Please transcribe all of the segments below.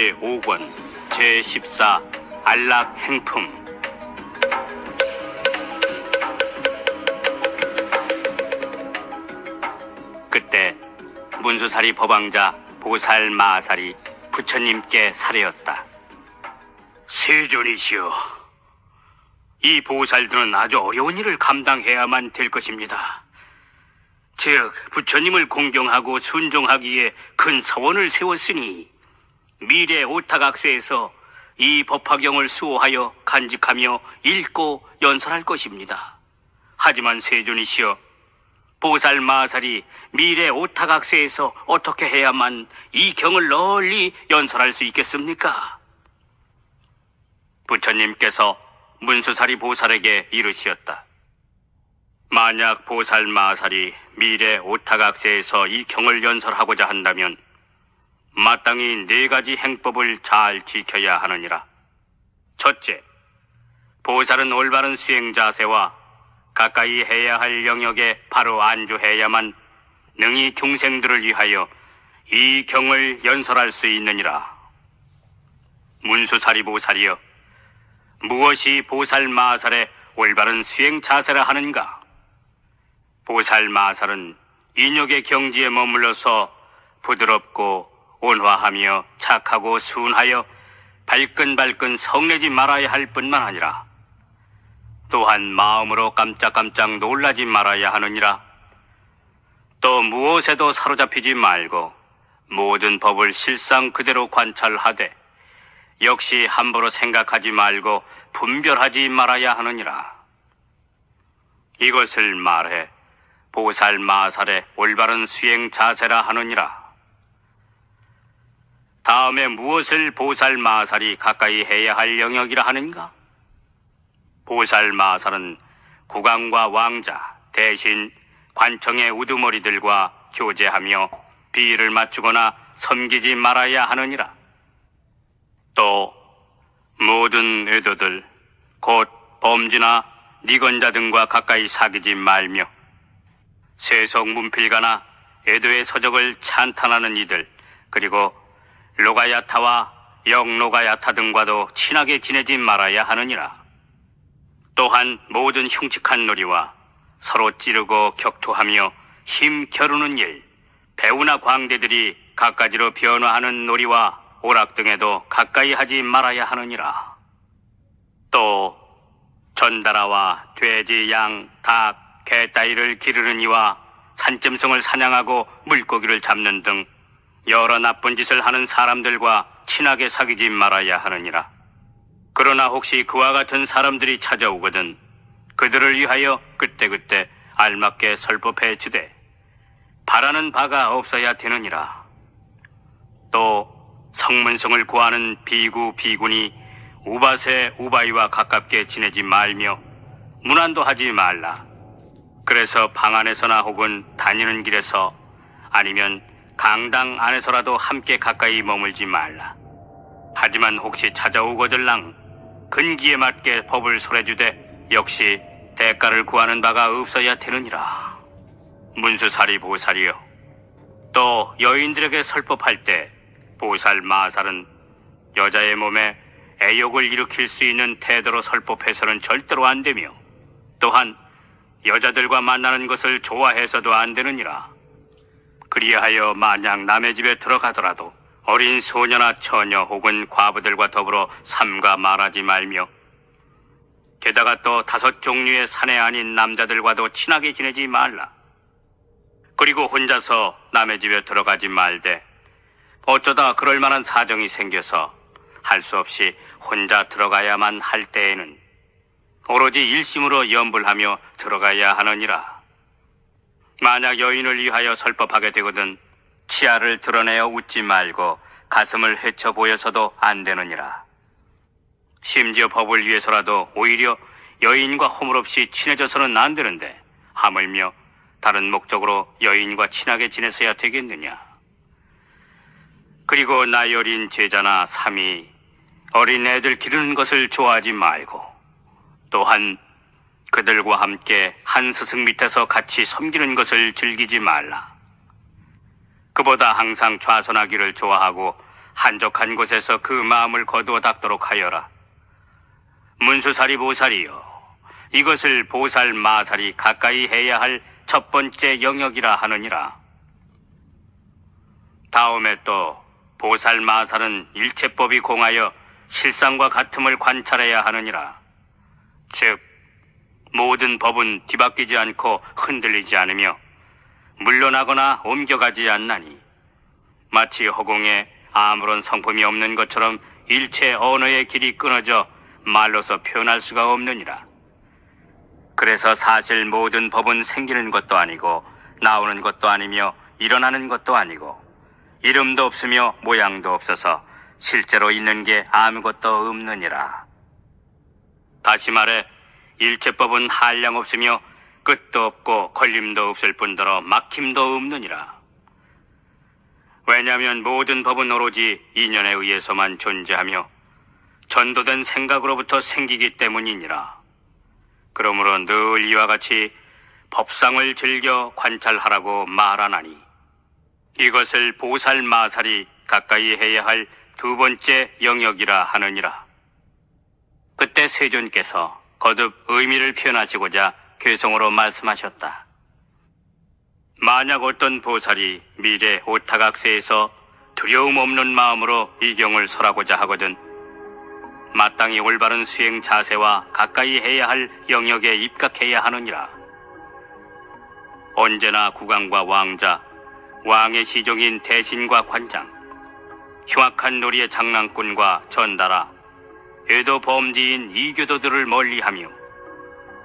제5권 제14 안락 행품. 그때 문수사리 법왕자 보살마살이 부처님께 사례었다. 세존이시여, 이 보살들은 아주 어려운 일을 감당해야만 될 것입니다. 즉 부처님을 공경하고 순종하기에 큰 서원을 세웠으니 미래 오타각세에서 이 법화경을 수호하여 간직하며 읽고 연설할 것입니다. 하지만 세존이시여, 보살마살이 미래 오타각세에서 어떻게 해야만 이 경을 널리 연설할 수 있겠습니까? 부처님께서 문수사리 보살에게 이르시었다. 만약 보살마살이 미래 오타각세에서 이 경을 연설하고자 한다면 마땅히 4가지 행법을 잘 지켜야 하느니라. 첫째, 보살은 올바른 수행 자세와 가까이 해야 할 영역에 바로 안주해야만 능히 중생들을 위하여 이 경을 연설할 수 있느니라. 문수사리 보살이여, 무엇이 보살마살의 올바른 수행 자세라 하는가? 보살마살은 인욕의 경지에 머물러서 부드럽고 온화하며 착하고 순하여 발끈발끈 성내지 말아야 할 뿐만 아니라 또한 마음으로 깜짝깜짝 놀라지 말아야 하느니라. 또 무엇에도 사로잡히지 말고 모든 법을 실상 그대로 관찰하되 역시 함부로 생각하지 말고 분별하지 말아야 하느니라. 이것을 말해 보살마살의 올바른 수행 자세라 하느니라. 다음에 무엇을 보살마살이 가까이 해야 할 영역이라 하는가? 보살마살은 국왕과 왕자, 대신, 관청의 우두머리들과 교제하며 비위를 맞추거나 섬기지 말아야 하느니라. 또 모든 외도들, 곧 범주나 니건자 등과 가까이 사귀지 말며 세속 문필가나 애도의 서적을 찬탄하는 이들, 그리고 로가야타와 역로가야타 등과도 친하게 지내지 말아야 하느니라. 또한 모든 흉측한 놀이와 서로 찌르고 격투하며 힘 겨루는 일, 배우나 광대들이 갖가지로 변화하는 놀이와 오락 등에도 가까이 하지 말아야 하느니라. 또 전다라와 돼지, 양, 닭, 개 따위를 기르는 이와 산짐승을 사냥하고 물고기를 잡는 등 여러 나쁜 짓을 하는 사람들과 친하게 사귀지 말아야 하느니라. 그러나 혹시 그와 같은 사람들이 찾아오거든 그들을 위하여 그때그때 알맞게 설법해 주되 바라는 바가 없어야 되느니라. 또 성문성을 구하는 비구, 비군이 우바세, 우바이와 가깝게 지내지 말며 문안도 하지 말라. 그래서 방 안에서나 혹은 다니는 길에서 아니면 강당 안에서라도 함께 가까이 머물지 말라. 하지만 혹시 찾아오거들랑 근기에 맞게 법을 설해주되 역시 대가를 구하는 바가 없어야 되느니라. 문수사리 보살이여, 또 여인들에게 설법할 때 보살마살은 여자의 몸에 애욕을 일으킬 수 있는 태도로 설법해서는 절대로 안 되며 또한 여자들과 만나는 것을 좋아해서도 안 되느니라. 그리하여 만약 남의 집에 들어가더라도 어린 소녀나 처녀 혹은 과부들과 더불어 삼가 말하지 말며 게다가 또 5종류의 사내 아닌 남자들과도 친하게 지내지 말라. 그리고 혼자서 남의 집에 들어가지 말되 어쩌다 그럴 만한 사정이 생겨서 할 수 없이 혼자 들어가야만 할 때에는 오로지 일심으로 염불하며 들어가야 하느니라. 만약 여인을 위하여 설법하게 되거든 치아를 드러내어 웃지 말고 가슴을 헤쳐 보여서도 안 되느니라. 심지어 법을 위해서라도 오히려 여인과 허물없이 친해져서는 안 되는데 하물며 다른 목적으로 여인과 친하게 지내서야 되겠느냐. 그리고 나이 어린 제자나 삼이 어린 애들 기르는 것을 좋아하지 말고 또한 그들과 함께 한 스승 밑에서 같이 섬기는 것을 즐기지 말라. 그보다 항상 좌선하기를 좋아하고 한적한 곳에서 그 마음을 거두어 닦도록 하여라. 문수살이 보살이여, 이것을 보살 마살이 가까이 해야 할 첫 번째 영역이라 하느니라. 다음에 또 보살 마살은 일체법이 공하여 실상과 같음을 관찰해야 하느니라. 즉 모든 법은 뒤바뀌지 않고 흔들리지 않으며 물러나거나 옮겨가지 않나니 마치 허공에 아무런 성품이 없는 것처럼 일체 언어의 길이 끊어져 말로서 표현할 수가 없느니라. 그래서 사실 모든 법은 생기는 것도 아니고 나오는 것도 아니며 일어나는 것도 아니고 이름도 없으며 모양도 없어서 실제로 있는 게 아무것도 없느니라. 다시 말해 일체법은 한량 없으며 끝도 없고 걸림도 없을 뿐더러 막힘도 없느니라. 왜냐하면 모든 법은 오로지 인연에 의해서만 존재하며 전도된 생각으로부터 생기기 때문이니라. 그러므로 늘 이와 같이 법상을 즐겨 관찰하라고 말하나니 이것을 보살 마살이 가까이 해야 할 두 번째 영역이라 하느니라. 그때 세존께서 거듭 의미를 표현하시고자 괴성으로 말씀하셨다. 만약 어떤 보살이 미래 오타각세에서 두려움 없는 마음으로 이 경을 설하고자 하거든 마땅히 올바른 수행 자세와 가까이 해야 할 영역에 입각해야 하느니라. 언제나 국왕과 왕자, 왕의 시종인 대신과 관장, 흉악한 놀이의 장난꾼과 전달아, 애도 범죄인 이교도들을 멀리하며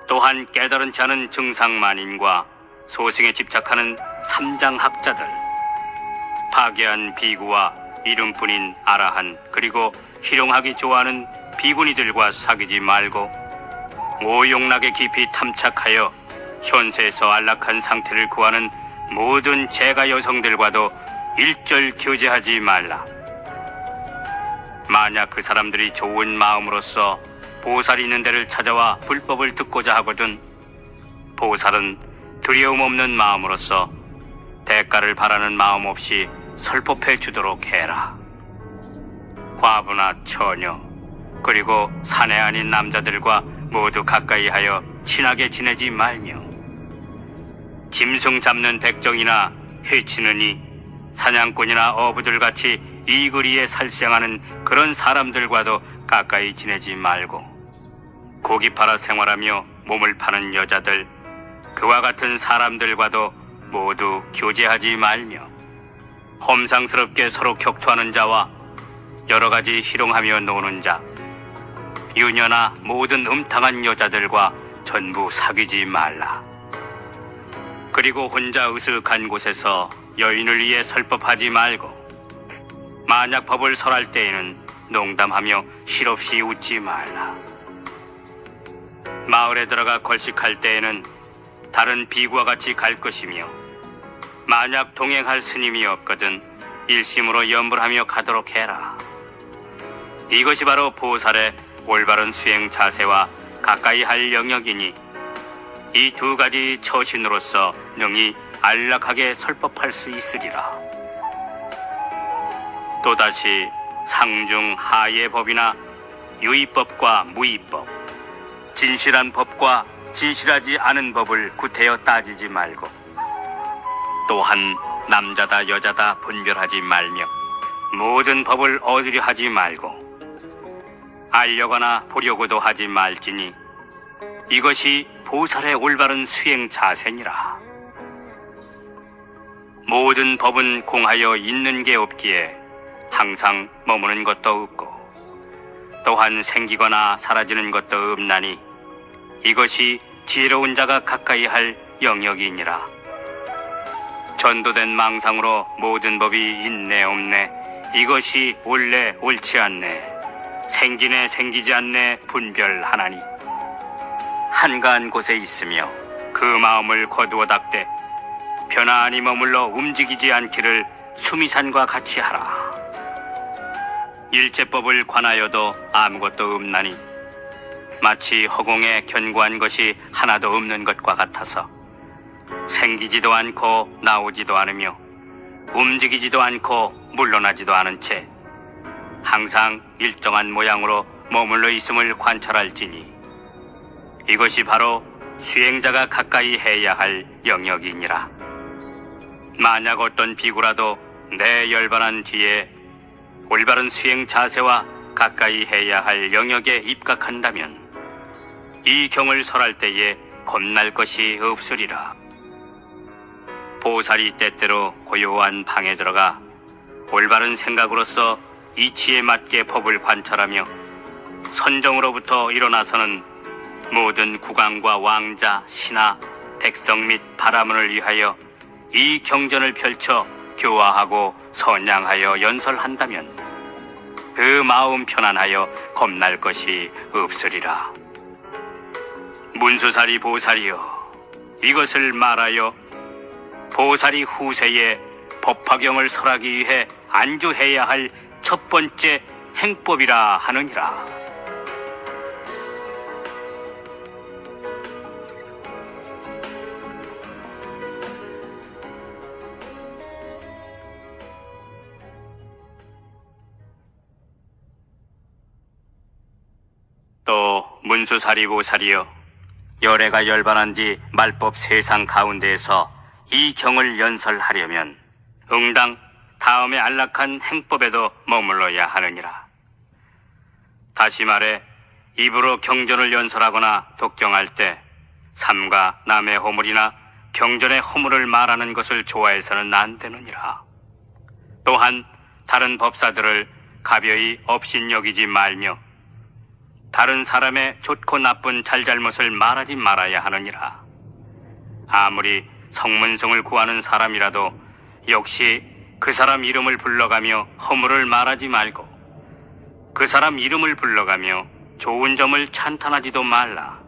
또한 깨달은치 않은 증상만인과 소승에 집착하는 삼장학자들, 파괴한 비구와 이름뿐인 아라한 그리고 희롱하기 좋아하는 비구니들과 사귀지 말고 오용락에 깊이 탐착하여 현세에서 안락한 상태를 구하는 모든 제가 여성들과도 일절 교제하지 말라. 만약 그 사람들이 좋은 마음으로써 보살이 있는 데를 찾아와 불법을 듣고자 하거든 보살은 두려움 없는 마음으로써 대가를 바라는 마음 없이 설법해 주도록 해라. 과부나 처녀 그리고 사내 아닌 남자들과 모두 가까이 하여 친하게 지내지 말며 짐승 잡는 백정이나 해치는 이 사냥꾼이나 어부들같이 이 거리에 살생하는 그런 사람들과도 가까이 지내지 말고 고기 팔아 생활하며 몸을 파는 여자들 그와 같은 사람들과도 모두 교제하지 말며 험상스럽게 서로 격투하는 자와 여러 가지 희롱하며 노는 자 유녀나 모든 음탕한 여자들과 전부 사귀지 말라. 그리고 혼자 으슥한 곳에서 여인을 위해 설법하지 말고 만약 법을 설할 때에는 농담하며 실없이 웃지 말라. 마을에 들어가 걸식할 때에는 다른 비구와 같이 갈 것이며 만약 동행할 스님이 없거든 일심으로 염불하며 가도록 해라. 이것이 바로 보살의 올바른 수행 자세와 가까이 할 영역이니 이 두 가지 처신으로서 능히 안락하게 설법할 수 있으리라. 또다시 상중 하의 법이나 유의법과 무의법, 진실한 법과 진실하지 않은 법을 구태여 따지지 말고 또한 남자다 여자다 분별하지 말며 모든 법을 얻으려 하지 말고 알려거나 보려고도 하지 말지니 이것이 보살의 올바른 수행 자세니라. 모든 법은 공하여 있는 게 없기에 항상 머무는 것도 없고 또한 생기거나 사라지는 것도 없나니 이것이 지혜로운 자가 가까이 할 영역이니라. 전도된 망상으로 모든 법이 있네 없네 이것이 옳네 옳지 않네 생기네 생기지 않네 분별하나니 한가한 곳에 있으며 그 마음을 거두어 닦되 편안히 머물러 움직이지 않기를 수미산과 같이 하라. 일제법을 관하여도 아무것도 없나니 마치 허공에 견고한 것이 하나도 없는 것과 같아서 생기지도 않고 나오지도 않으며 움직이지도 않고 물러나지도 않은 채 항상 일정한 모양으로 머물러 있음을 관찰할지니 이것이 바로 수행자가 가까이 해야 할 영역이니라. 만약 어떤 비구라도 내 열반한 뒤에 올바른 수행 자세와 가까이 해야 할 영역에 입각한다면 이 경을 설할 때에 겁날 것이 없으리라. 보살이 때때로 고요한 방에 들어가 올바른 생각으로서 이치에 맞게 법을 관찰하며 선정으로부터 일어나서는 모든 국왕과 왕자, 신하, 백성 및 바라문을 위하여 이 경전을 펼쳐 교화하고 선양하여 연설한다면 그 마음 편안하여 겁날 것이 없으리라. 문수사리 보살이여, 이것을 말하여 보살이 후세에 법화경을 설하기 위해 안주해야 할 첫 번째 행법이라 하느니라. 또 문수사리 보살이여, 열애가 열반한 뒤 말법 세상 가운데에서 이 경을 연설하려면 응당 다음에 안락한 행법에도 머물러야 하느니라. 다시 말해 입으로 경전을 연설하거나 독경할 때 삼가 남의 허물이나 경전의 허물을 말하는 것을 좋아해서는 안 되느니라. 또한 다른 법사들을 가벼이 업신여기지 말며 다른 사람의 좋고 나쁜 잘잘못을 말하지 말아야 하느니라. 아무리 성문성을 구하는 사람이라도 역시 그 사람 이름을 불러가며 허물을 말하지 말고 그 사람 이름을 불러가며 좋은 점을 찬탄하지도 말라.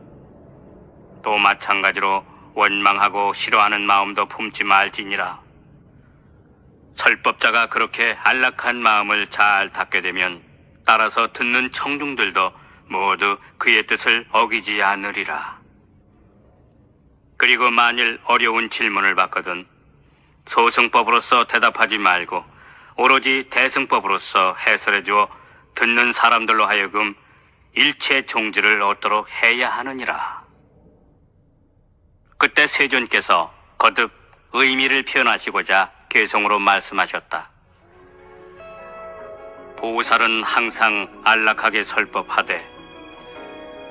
또 마찬가지로 원망하고 싫어하는 마음도 품지 말지니라. 설법자가 그렇게 안락한 마음을 잘 닦게 되면 따라서 듣는 청중들도 모두 그의 뜻을 어기지 않으리라. 그리고 만일 어려운 질문을 받거든 소승법으로서 대답하지 말고 오로지 대승법으로서 해설해주어 듣는 사람들로 하여금 일체 종지를 얻도록 해야 하느니라. 그때 세존께서 거듭 의미를 표현하시고자 개성으로 말씀하셨다. 보살은 항상 안락하게 설법하되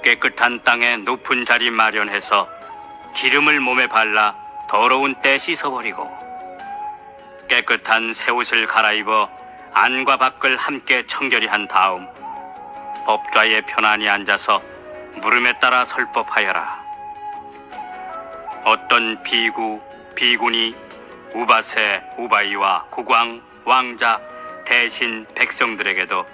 깨끗한 땅에 높은 자리 마련해서 기름을 몸에 발라 더러운 때 씻어버리고 깨끗한 새 옷을 갈아입어 안과 밖을 함께 청결히 한 다음 법좌에 편안히 앉아서 물음에 따라 설법하여라. 어떤 비구, 비구니, 우바세, 우바이와 국왕, 왕자, 대신 백성들에게도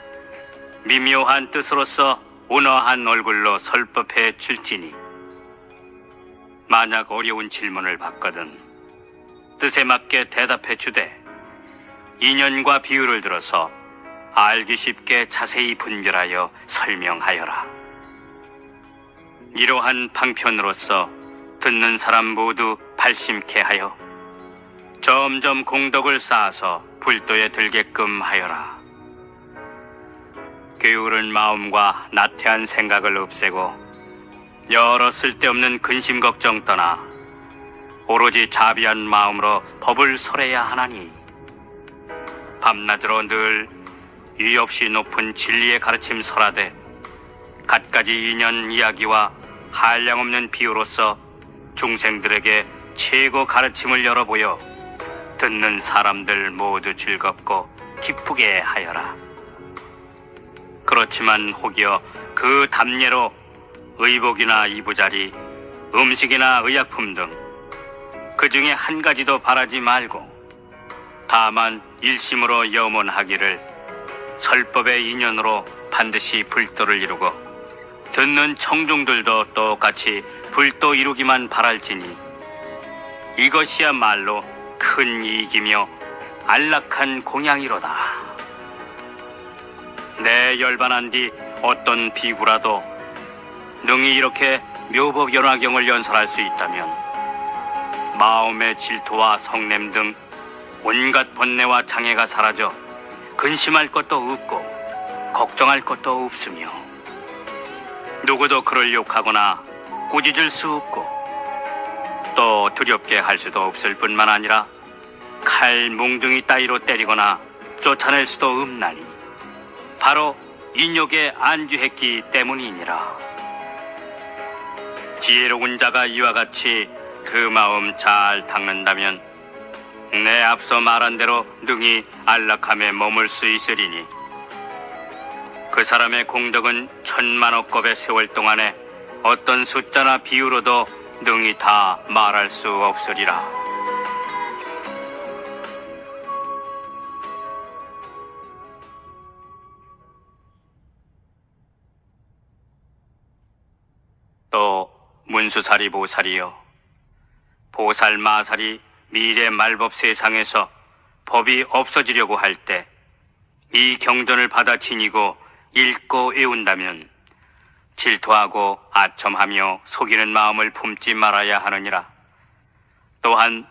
미묘한 뜻으로서 온화한 얼굴로 설법해 줄지니 만약 어려운 질문을 받거든 뜻에 맞게 대답해 주되 인연과 비유를 들어서 알기 쉽게 자세히 분별하여 설명하여라. 이러한 방편으로서 듣는 사람 모두 발심케 하여 점점 공덕을 쌓아서 불도에 들게끔 하여라. 게으른 마음과 나태한 생각을 없애고 여러 쓸데없는 근심 걱정 떠나 오로지 자비한 마음으로 법을 설해야 하나니 밤낮으로 늘 이 없이 높은 진리의 가르침 설하되 갖가지 인연 이야기와 한량없는 비유로서 중생들에게 최고 가르침을 열어보여 듣는 사람들 모두 즐겁고 기쁘게 하여라. 그렇지만 혹여 그 답례로 의복이나 이부자리, 음식이나 의약품 등 그 중에 한 가지도 바라지 말고 다만 일심으로 염원하기를 설법의 인연으로 반드시 불도를 이루고 듣는 청중들도 똑같이 불도 이루기만 바랄지니 이것이야말로 큰 이익이며 안락한 공양이로다. 내 열반한 뒤 어떤 비구라도 능히 이렇게 묘법 연화경을 연설할 수 있다면 마음의 질투와 성냄 등 온갖 번뇌와 장애가 사라져 근심할 것도 없고 걱정할 것도 없으며 누구도 그를 욕하거나 꾸짖을 수 없고 또 두렵게 할 수도 없을 뿐만 아니라 칼 뭉둥이 따위로 때리거나 쫓아낼 수도 없나니 바로 인욕에 안주했기 때문이니라. 지혜로운 자가 이와 같이 그 마음 잘 닦는다면 내 앞서 말한 대로 능히 안락함에 머물 수 있으리니 그 사람의 공덕은 천만억 겁의 세월 동안에 어떤 숫자나 비유로도 능히 다 말할 수 없으리라. 또 문수살이 보살이여, 보살 마살이 미래 말법 세상에서 법이 없어지려고 할 때 이 경전을 받아 지니고 읽고 외운다면 질투하고 아첨하며 속이는 마음을 품지 말아야 하느니라. 또한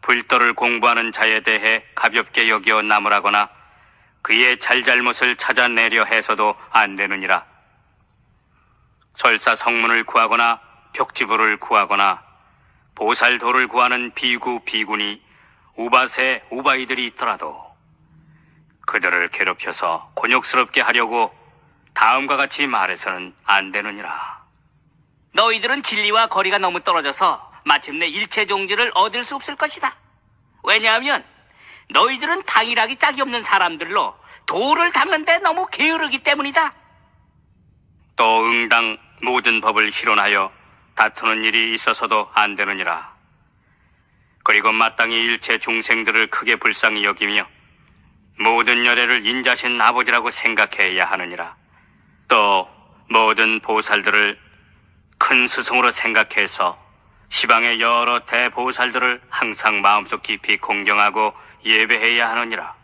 불도를 공부하는 자에 대해 가볍게 여겨 나무라거나 그의 잘잘못을 찾아내려 해서도 안 되느니라. 설사 성문을 구하거나 벽지부를 구하거나 보살도를 구하는 비구 비군이 우바세 우바이들이 있더라도 그들을 괴롭혀서 곤욕스럽게 하려고 다음과 같이 말해서는 안 되느니라. 너희들은 진리와 거리가 너무 떨어져서 마침내 일체 종지를 얻을 수 없을 것이다. 왜냐하면 너희들은 당일하기 짝이 없는 사람들로 도를 닦는데 너무 게으르기 때문이다. 또 응당 모든 법을 희론하여 다투는 일이 있어서도 안 되느니라. 그리고 마땅히 일체 중생들을 크게 불쌍히 여기며 모든 열애를 인자신 아버지라고 생각해야 하느니라. 또 모든 보살들을 큰 스승으로 생각해서 시방의 여러 대보살들을 항상 마음속 깊이 공경하고 예배해야 하느니라.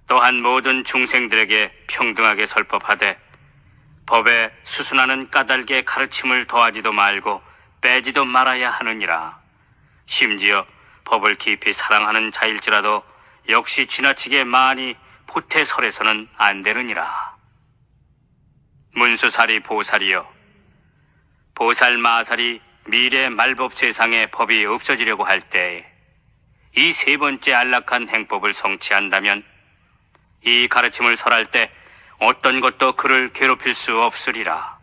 또한 모든 중생들에게 평등하게 설법하되 법에 수순하는 까닭의 가르침을 더하지도 말고 빼지도 말아야 하느니라. 심지어 법을 깊이 사랑하는 자일지라도 역시 지나치게 많이 보태설해서는 안 되느니라. 문수살이 보살이여, 보살 마살이 미래 말법 세상에 법이 없어지려고 할 때 이 세 번째 안락한 행법을 성취한다면 이 가르침을 설할 때 어떤 것도 그를 괴롭힐 수 없으리라.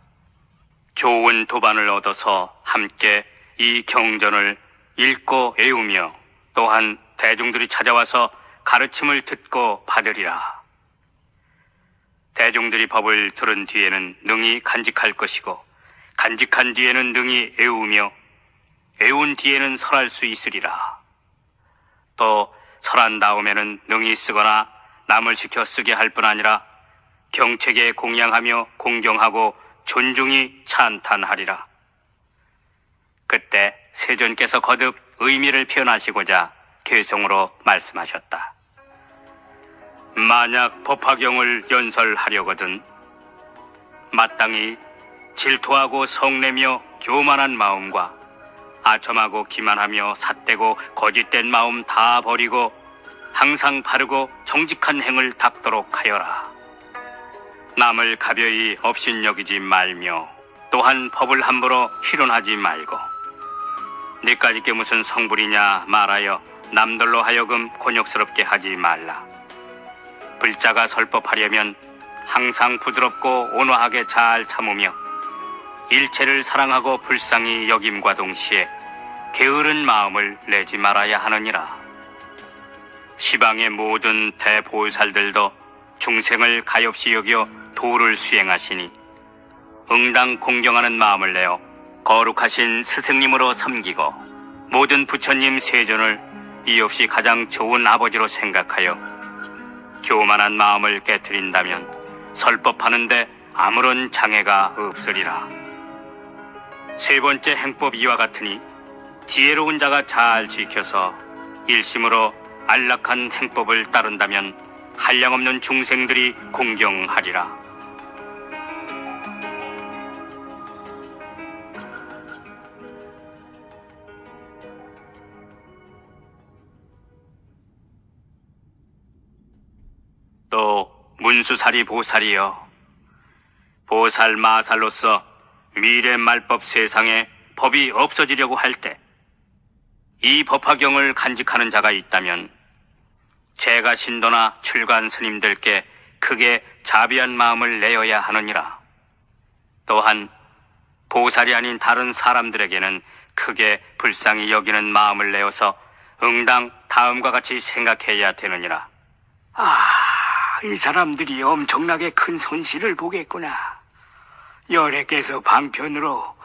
좋은 도반을 얻어서 함께 이 경전을 읽고 외우며 또한 대중들이 찾아와서 가르침을 듣고 받으리라. 대중들이 법을 들은 뒤에는 능히 간직할 것이고 간직한 뒤에는 능히 외우며 외운 뒤에는 설할 수 있으리라. 또 설한 다음에는 능히 쓰거나 남을 시켜 쓰게 할 뿐 아니라 경책에 공양하며 공경하고 존중히 찬탄하리라. 그때 세존께서 거듭 의미를 표현하시고자 개성으로 말씀하셨다. 만약 법화경을 연설하려거든 마땅히 질투하고 성내며 교만한 마음과 아첨하고 기만하며 삿대고 거짓된 마음 다 버리고 항상 바르고 정직한 행을 닦도록 하여라. 남을 가벼이 업신여기지 말며 또한 법을 함부로 희론하지 말고 네까지 게 무슨 성불이냐 말하여 남들로 하여금 곤욕스럽게 하지 말라. 불자가 설법하려면 항상 부드럽고 온화하게 잘 참으며 일체를 사랑하고 불쌍히 여김과 동시에 게으른 마음을 내지 말아야 하느니라. 시방의 모든 대보살들도 중생을 가엾이 여겨 도를 수행하시니 응당 공경하는 마음을 내어 거룩하신 스승님으로 섬기고 모든 부처님 세존을 이없이 가장 좋은 아버지로 생각하여 교만한 마음을 깨트린다면 설법하는데 아무런 장애가 없으리라. 세 번째 행법 이와 같으니 지혜로운 자가 잘 지켜서 일심으로 안락한 행법을 따른다면 한량없는 중생들이 공경하리라. 또 문수살이 보살이여, 보살 마살로서 미래 말법 세상에 법이 없어지려고 할 때 이 법화경을 간직하는 자가 있다면 제가 신도나 출관 스님들께 크게 자비한 마음을 내어야 하느니라. 또한 보살이 아닌 다른 사람들에게는 크게 불쌍히 여기는 마음을 내어서 응당 다음과 같이 생각해야 되느니라. 이 사람들이 엄청나게 큰 손실을 보겠구나. 열애께서 방편으로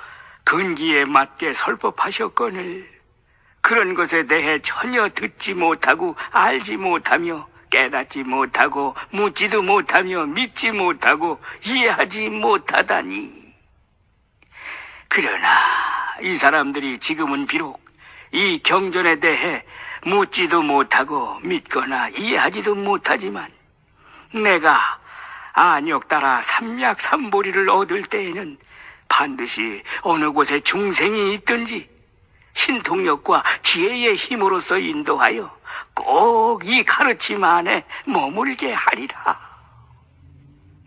근기에 맞게 설법하셨거늘 그런 것에 대해 전혀 듣지 못하고 알지 못하며 깨닫지 못하고 묻지도 못하며 믿지 못하고 이해하지 못하다니. 그러나 이 사람들이 지금은 비록 이 경전에 대해 묻지도 못하고 믿거나 이해하지도 못하지만 내가 안욕 따라 삼약삼보리를 얻을 때에는 반드시 어느 곳에 중생이 있든지 신통력과 지혜의 힘으로써 인도하여 꼭 이 가르침 안에 머물게 하리라.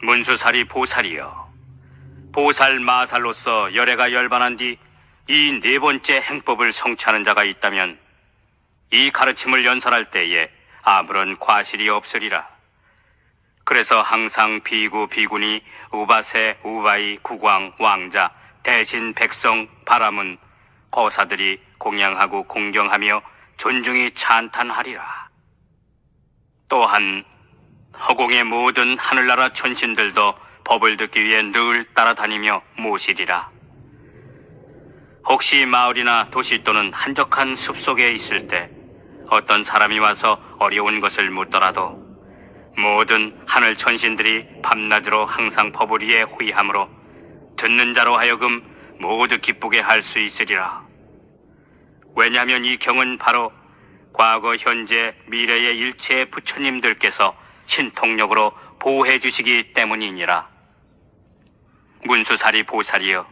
문수살이 보살이여, 보살 마살로서 열애가 열반한 뒤 이 네 번째 행법을 성취하는 자가 있다면 이 가르침을 연설할 때에 아무런 과실이 없으리라. 그래서 항상 비구, 비구니, 우바세, 우바이, 국왕, 왕자, 대신, 백성, 바라문, 거사들이 공양하고 공경하며 존중히 찬탄하리라. 또한 허공의 모든 하늘나라 천신들도 법을 듣기 위해 늘 따라다니며 모시리라. 혹시 마을이나 도시 또는 한적한 숲속에 있을 때 어떤 사람이 와서 어려운 것을 묻더라도 모든 하늘 천신들이 밤낮으로 항상 법을 위해 회의함으로 듣는 자로 하여금 모두 기쁘게 할 수 있으리라. 왜냐하면 이 경은 바로 과거, 현재, 미래의 일체 부처님들께서 신통력으로 보호해 주시기 때문이니라. 문수살이 보살이여,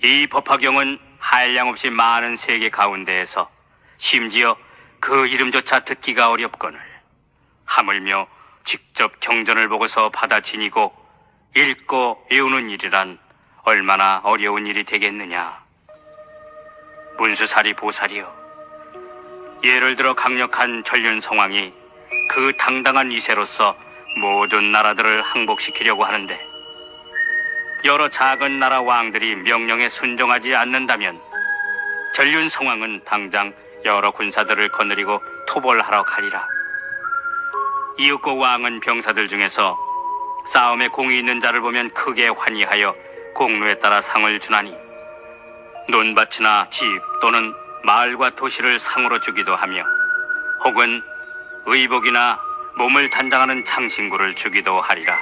이 법화경은 한량없이 많은 세계 가운데에서 심지어 그 이름조차 듣기가 어렵거늘 하물며 직접 경전을 보고서 받아 지니고 읽고 외우는 일이란 얼마나 어려운 일이 되겠느냐. 문수살이 보살이여, 예를 들어 강력한 전륜성왕이 그 당당한 이세로서 모든 나라들을 항복시키려고 하는데 여러 작은 나라 왕들이 명령에 순종하지 않는다면 전륜성왕은 당장 여러 군사들을 거느리고 토벌하러 가리라. 이윽고 왕은 병사들 중에서 싸움에 공이 있는 자를 보면 크게 환희하여 공로에 따라 상을 주나니 논밭이나 집 또는 마을과 도시를 상으로 주기도 하며 혹은 의복이나 몸을 단장하는 장신구를 주기도 하리라.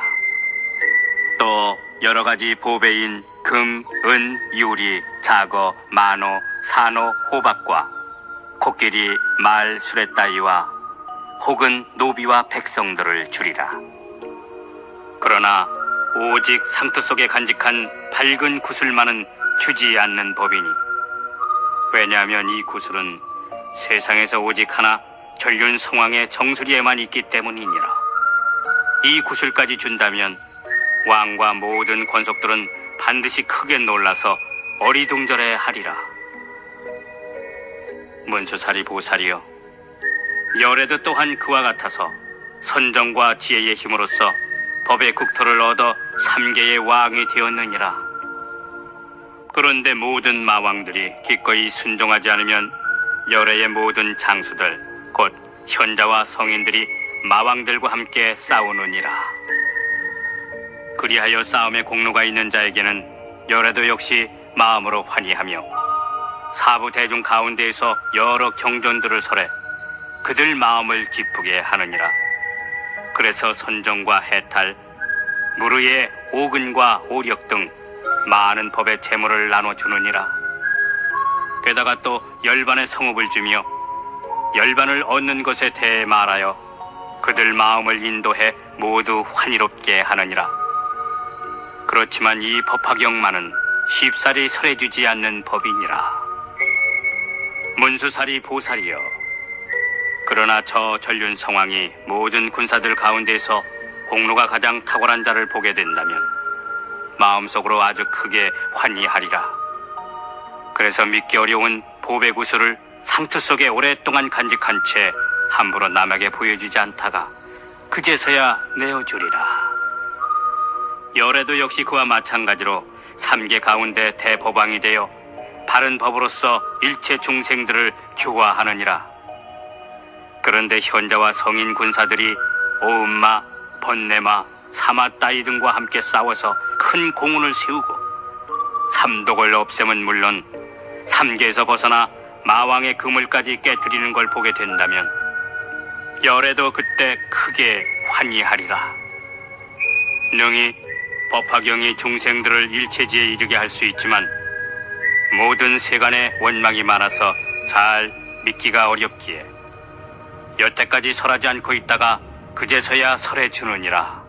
또 여러 가지 보배인 금, 은, 유리, 자거, 만호, 산호, 호박과 코끼리, 말, 수레 따위와 혹은 노비와 백성들을 주리라. 그러나 오직 상트 속에 간직한 밝은 구슬만은 주지 않는 법이니, 왜냐하면 이 구슬은 세상에서 오직 하나 전륜성왕의 정수리에만 있기 때문이니라. 이 구슬까지 준다면 왕과 모든 권속들은 반드시 크게 놀라서 어리둥절해 하리라. 문수살이 보살이여, 열애도 또한 그와 같아서 선정과 지혜의 힘으로써 법의 국토를 얻어 3개의 왕이 되었느니라. 그런데 모든 마왕들이 기꺼이 순종하지 않으면 열애의 모든 장수들 곧 현자와 성인들이 마왕들과 함께 싸우느니라. 그리하여 싸움에 공로가 있는 자에게는 열애도 역시 마음으로 환희하며 사부 대중 가운데에서 여러 경전들을 설해 그들 마음을 기쁘게 하느니라. 그래서 선정과 해탈, 무르의 오근과 오력 등 많은 법의 재물을 나눠주느니라. 게다가 또 열반의 성읍을 주며 열반을 얻는 것에 대해 말하여 그들 마음을 인도해 모두 환희롭게 하느니라. 그렇지만 이 법화경만은 쉽사리 설해주지 않는 법이니라. 문수살이 보살이여, 그러나 저 전륜성왕이 모든 군사들 가운데서 공로가 가장 탁월한 자를 보게 된다면 마음속으로 아주 크게 환희하리라. 그래서 믿기 어려운 보배 구슬을 상투 속에 오랫동안 간직한 채 함부로 남에게 보여주지 않다가 그제서야 내어주리라. 열애도 역시 그와 마찬가지로 삼계 가운데 대법왕이 되어 바른 법으로서 일체 중생들을 교화하느니라. 그런데 현자와 성인 군사들이 오음마, 번뇌마, 사마따이 등과 함께 싸워서 큰 공훈을 세우고 삼독을 없애면 물론 삼계에서 벗어나 마왕의 그물까지 깨뜨리는 걸 보게 된다면 열애도 그때 크게 환희하리라. 능히 법화경이 중생들을 일체지에 이르게 할 수 있지만 모든 세간에 원망이 많아서 잘 믿기가 어렵기에 여태까지 설하지 않고 있다가 그제서야 설해주느니라.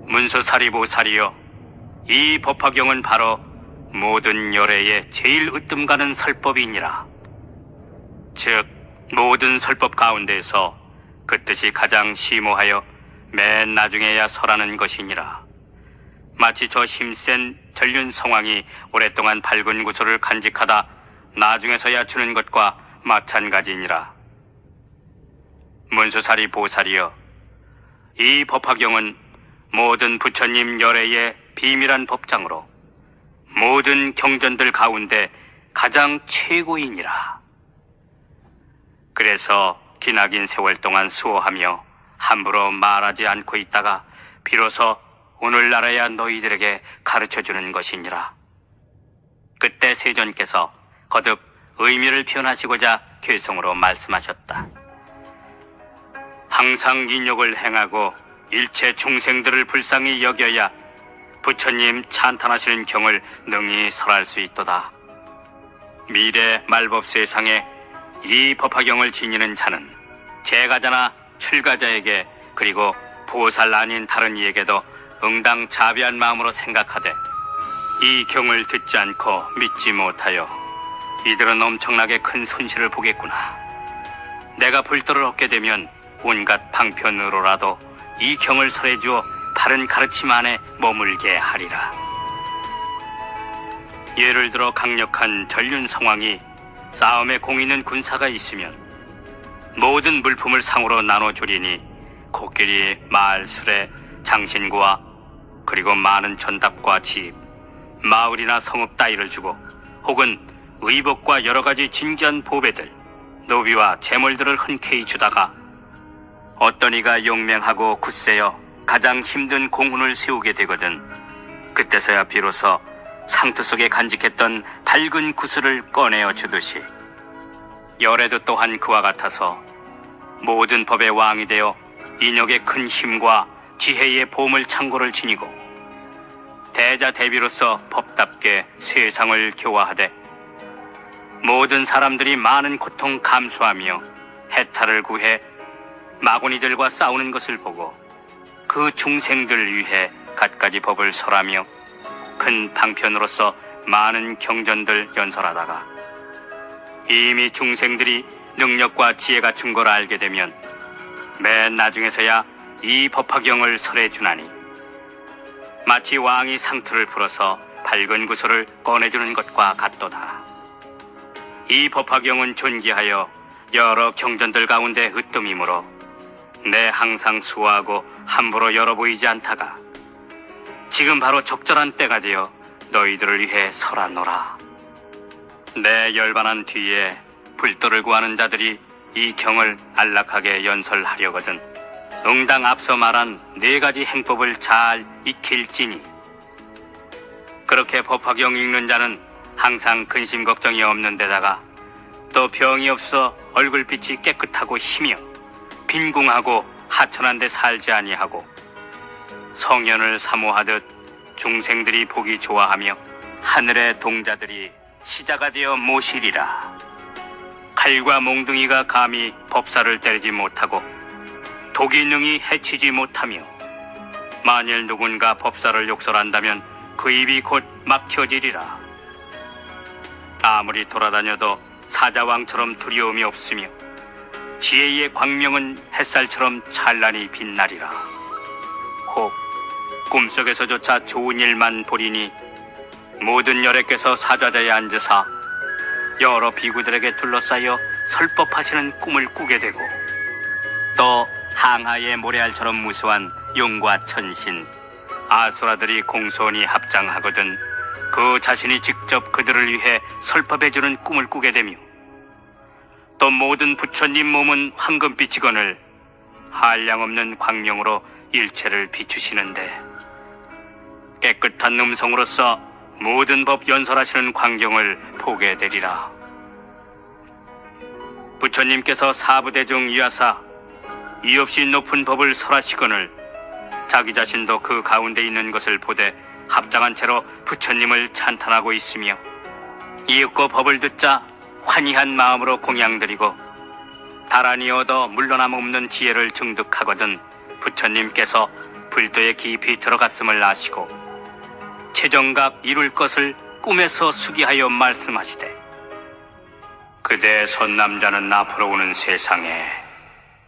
문수사리보살이여, 이 법화경은 바로 모든 열애에 제일 으뜸가는 설법이니라. 즉 모든 설법 가운데서 그 뜻이 가장 심오하여 맨 나중에야 설하는 것이니라. 마치 저 힘센 전륜 성왕이 오랫동안 밝은 구슬을 간직하다 나중에서야 주는 것과 마찬가지니라. 문수사리 보살이여, 이 법화경은 모든 부처님 열애의 비밀한 법장으로 모든 경전들 가운데 가장 최고이니라. 그래서 기나긴 세월 동안 수호하며 함부로 말하지 않고 있다가 비로소 오늘날에야 너희들에게 가르쳐주는 것이니라. 그때 세존께서 거듭 의미를 표현하시고자 괴성으로 말씀하셨다. 항상 인욕을 행하고 일체 중생들을 불쌍히 여겨야 부처님 찬탄하시는 경을 능히 설할 수 있도다. 미래 말법 세상에 이 법화경을 지니는 자는 제가자나 출가자에게 그리고 보살 아닌 다른 이에게도 응당 자비한 마음으로 생각하되 이 경을 듣지 않고 믿지 못하여 이들은 엄청나게 큰 손실을 보겠구나. 내가 불도를 얻게 되면 온갖 방편으로라도 이 경을 설해주어 바른 가르침 안에 머물게 하리라. 예를 들어 강력한 전륜 성왕이 싸움에 공 있는 군사가 있으면 모든 물품을 상으로 나눠주리니 코끼리, 말, 수레, 장신구와 그리고 많은 전답과 집, 마을이나 성읍 따위를 주고 혹은 의복과 여러 가지 진귀한 보배들, 노비와 재물들을 흔쾌히 주다가 어떤 이가 용맹하고 굳세여 가장 힘든 공훈을 세우게 되거든 그때서야 비로소 상투 속에 간직했던 밝은 구슬을 꺼내어 주듯이 열애도 또한 그와 같아서 모든 법의 왕이 되어 인욕의 큰 힘과 지혜의 보물 창고를 지니고 대자 대비로서 법답게 세상을 교화하되 모든 사람들이 많은 고통 감수하며 해탈을 구해 마구니들과 싸우는 것을 보고 그 중생들 위해 갖가지 법을 설하며 큰 방편으로서 많은 경전들 연설하다가 이미 중생들이 능력과 지혜가 준 걸 알게 되면 맨 나중에서야 이 법화경을 설해 주나니 마치 왕이 상투를 풀어서 밝은 구슬을 꺼내주는 것과 같도다. 이 법화경은 존귀하여 여러 경전들 가운데 으뜸이므로 내 항상 수호하고 함부로 열어 보이지 않다가 지금 바로 적절한 때가 되어 너희들을 위해 설하노라. 내 열반한 뒤에 불도를 구하는 자들이 이 경을 안락하게 연설하려거든 응당 앞서 말한 4가지 행법을 잘 익힐지니 그렇게 법화경 읽는 자는 항상 근심 걱정이 없는 데다가 또 병이 없어 얼굴빛이 깨끗하고 희며 빈궁하고 하천한 데 살지 아니하고 성현을 사모하듯 중생들이 보기 좋아하며 하늘의 동자들이 시자가 되어 모시리라. 칼과 몽둥이가 감히 법사를 때리지 못하고 독이 능히 해치지 못하며 만일 누군가 법사를 욕설한다면 그 입이 곧 막혀지리라. 아무리 돌아다녀도 사자왕처럼 두려움이 없으며 지혜의 광명은 햇살처럼 찬란히 빛나리라. 혹 꿈속에서조차 좋은 일만 보리니 모든 열애께서 사좌자에 앉으사 여러 비구들에게 둘러싸여 설법하시는 꿈을 꾸게 되고, 또 항하의 모래알처럼 무수한 용과 천신 아수라들이 공손히 합장하거든 그 자신이 직접 그들을 위해 설법해주는 꿈을 꾸게 되며, 또 모든 부처님 몸은 황금빛이거늘 한량없는 광명으로 일체를 비추시는데 깨끗한 음성으로서 모든 법 연설하시는 광경을 보게 되리라. 부처님께서 사부대중 위하사 이없이 높은 법을 설하시거늘 자기 자신도 그 가운데 있는 것을 보되 합장한 채로 부처님을 찬탄하고 있으며, 이윽고 법을 듣자 환희한 마음으로 공양드리고 다란히 얻어 물러남 없는 지혜를 증득하거든 부처님께서 불도에 깊이 들어갔음을 아시고 최정각 이룰 것을 꿈에서 수기하여 말씀하시되, 그대 선남자는 앞으로 오는 세상에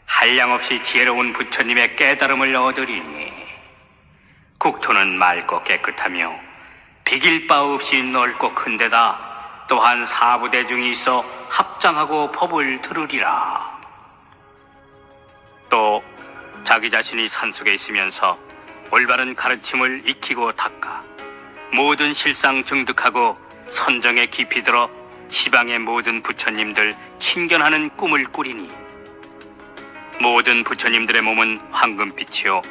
한량없이 지혜로운 부처님의 깨달음을 얻으리니 국토는 맑고 깨끗하며 비길 바 없이 넓고 큰데다 또한 사부대중이 있어 합장하고 법을 들으리라. 또 자기 자신이 산속에 있으면서 올바른 가르침을 익히고 닦아 모든 실상 증득하고 선정에 깊이 들어 시방의 모든 부처님들 친견하는 꿈을 꾸리니, 모든 부처님들의 몸은 황금빛이요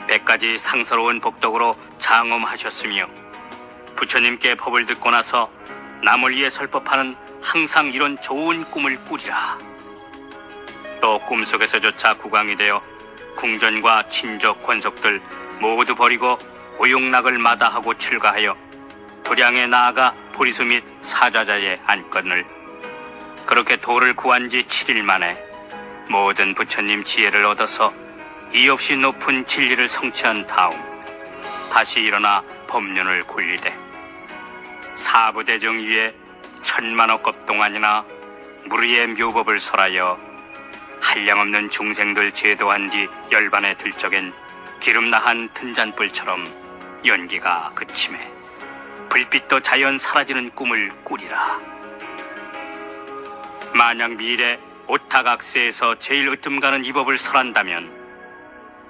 100가지 상서로운 복덕으로 장엄하셨으며 부처님께 법을 듣고 나서 남을 위해 설법하는 항상 이런 좋은 꿈을 꾸리라. 또 꿈속에서조차 국왕이 되어 궁전과 친족 권속들 모두 버리고 오용락을 마다하고 출가하여 도량에 나아가 보리수 및 사좌자에 앉거늘 그렇게 도를 구한 지 7일 만에 모든 부처님 지혜를 얻어서 이없이 높은 진리를 성취한 다음 다시 일어나 법륜을 굴리되 사부대중 위에 1000만억 급 동안이나 무리의 묘법을 설하여 한량없는 중생들 제도한 뒤 열반에 들적인 기름나한 등잔불처럼 연기가 그침에 불빛도 자연 사라지는 꿈을 꾸리라. 만약 미래 오타각세에서 제일 으뜸가는 이 법을 설한다면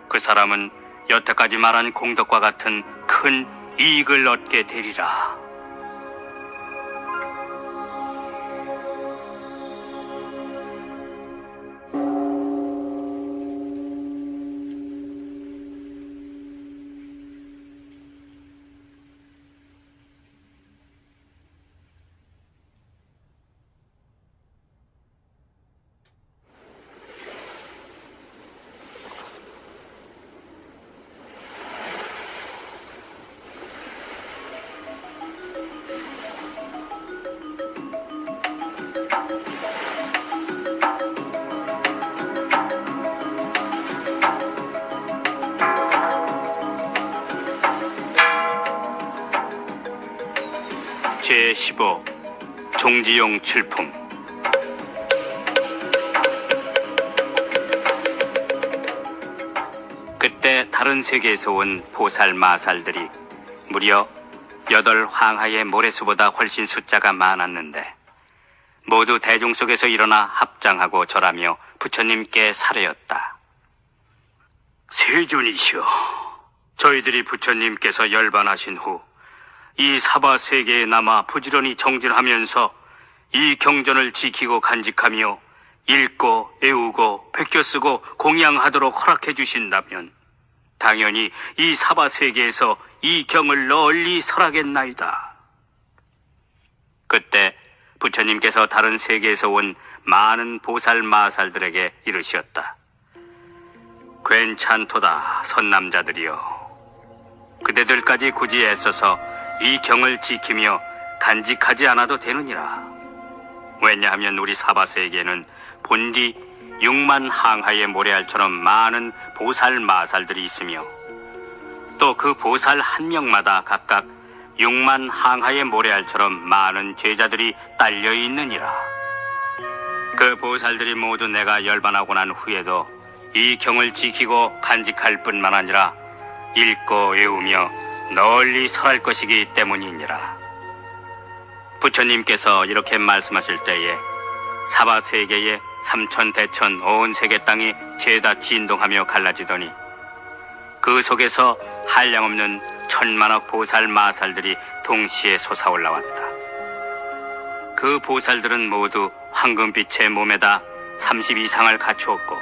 그 사람은 여태까지 말한 공덕과 같은 큰 이익을 얻게 되리라. 제15 종지용 출품. 그때 다른 세계에서 온 보살 마살들이 무려 8 황하의 모래수보다 훨씬 숫자가 많았는데 모두 대중 속에서 일어나 합장하고 절하며 부처님께 사례였다. 세존이시여, 저희들이 부처님께서 열반하신 후 이 사바 세계에 남아 부지런히 정진하면서 이 경전을 지키고 간직하며 읽고 애우고 베껴쓰고 공양하도록 허락해 주신다면 당연히 이 사바 세계에서 이 경을 널리 설하겠나이다. 그때 부처님께서 다른 세계에서 온 많은 보살 마살들에게 이르셨다. 괜찮도다, 선남자들이여. 그대들까지 굳이 애써서 이 경을 지키며 간직하지 않아도 되느니라. 왜냐하면 우리 사바세계에는 본디 6만 항하의 모래알처럼 많은 보살 마살들이 있으며 또 그 보살 한 명마다 각각 6만 항하의 모래알처럼 많은 제자들이 딸려 있느니라. 그 보살들이 모두 내가 열반하고 난 후에도 이 경을 지키고 간직할 뿐만 아니라 읽고 외우며 널리 설할 것이기 때문이니라. 부처님께서 이렇게 말씀하실 때에 사바 세계의 삼천 대천 온 세계 땅이 죄다 진동하며 갈라지더니 그 속에서 한량없는 천만억 보살 마살들이 동시에 솟아올라왔다. 그 보살들은 모두 황금빛의 몸에다 30 이상을 갖추었고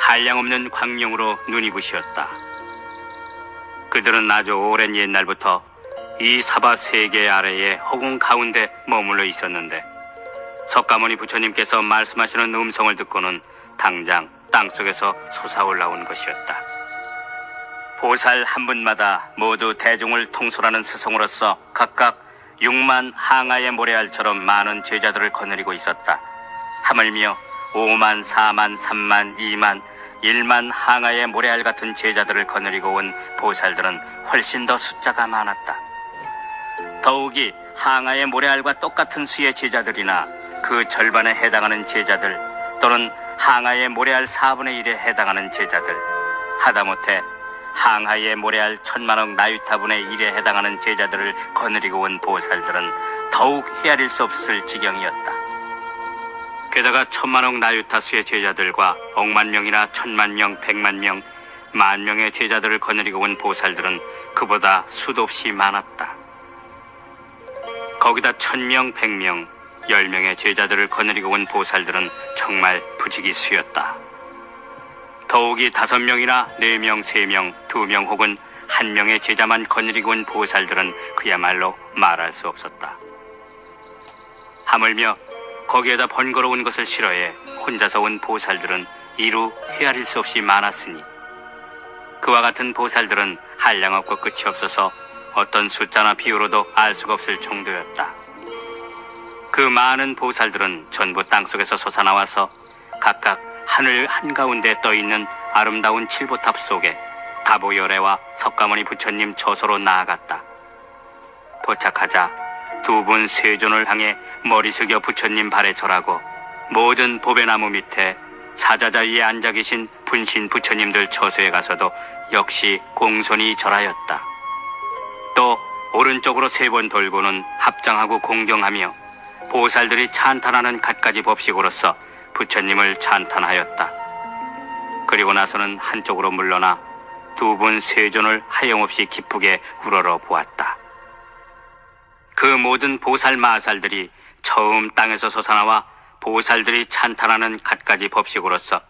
한량없는 광명으로 눈이 부시었다. 그들은 아주 오랜 옛날부터 이 사바 세계 아래의 허공 가운데 머물러 있었는데 석가모니 부처님께서 말씀하시는 음성을 듣고는 당장 땅속에서 솟아올라온 것이었다. 보살 한 분마다 모두 대중을 통솔하는 스승으로서 각각 6만 항아의 모래알처럼 많은 제자들을 거느리고 있었다. 하물며 5만, 4만, 3만, 2만, 1만 항아의 모래알 같은 제자들을 거느리고 온 보살들은 훨씬 더 숫자가 많았다. 더욱이 항아의 모래알과 똑같은 수의 제자들이나 그 절반에 해당하는 제자들 또는 항아의 모래알 4분의 1에 해당하는 제자들, 하다못해 항하의 모래알 1000만억 나유타분의 1에 해당하는 제자들을 거느리고 온 보살들은 더욱 헤아릴 수 없을 지경이었다. 게다가 1000만억 나유타 수의 제자들과 억만 명이나 1000만 명, 100만 명, 만 명의 제자들을 거느리고 온 보살들은 그보다 수도 없이 많았다. 거기다 1000명, 100명, 10명의 제자들을 거느리고 온 보살들은 정말 부지기수였다. 더욱이 5명이나 4명, 3명, 2명 혹은 1명의 제자만 거느리고 온 보살들은 그야말로 말할 수 없었다. 하물며 거기에다 번거로운 것을 싫어해 혼자서 온 보살들은 이루 헤아릴 수 없이 많았으니 그와 같은 보살들은 한량없고 끝이 없어서 어떤 숫자나 비유로도 알 수가 없을 정도였다. 그 많은 보살들은 전부 땅속에서 솟아나와서 각각 하늘 한가운데 떠있는 아름다운 칠보탑 속에 다보열애와 석가모니 부처님 처소로 나아갔다. 도착하자 두 분 세존을 향해 머리 숙여 부처님 발에 절하고 모든 보배나무 밑에 사자자 위에 앉아 계신 분신 부처님들 처소에 가서도 역시 공손히 절하였다. 또 오른쪽으로 3번 돌고는 합장하고 공경하며 보살들이 찬탄하는 갖가지 법식으로서 부처님을 찬탄하였다. 그리고 나서는 한쪽으로 물러나 두 분 세존을 하염없이 기쁘게 우러러 보았다. 그 모든 보살 마살들이 처음 땅에서 솟아나와 보살들이 찬탄하는 갖가지 법식으로서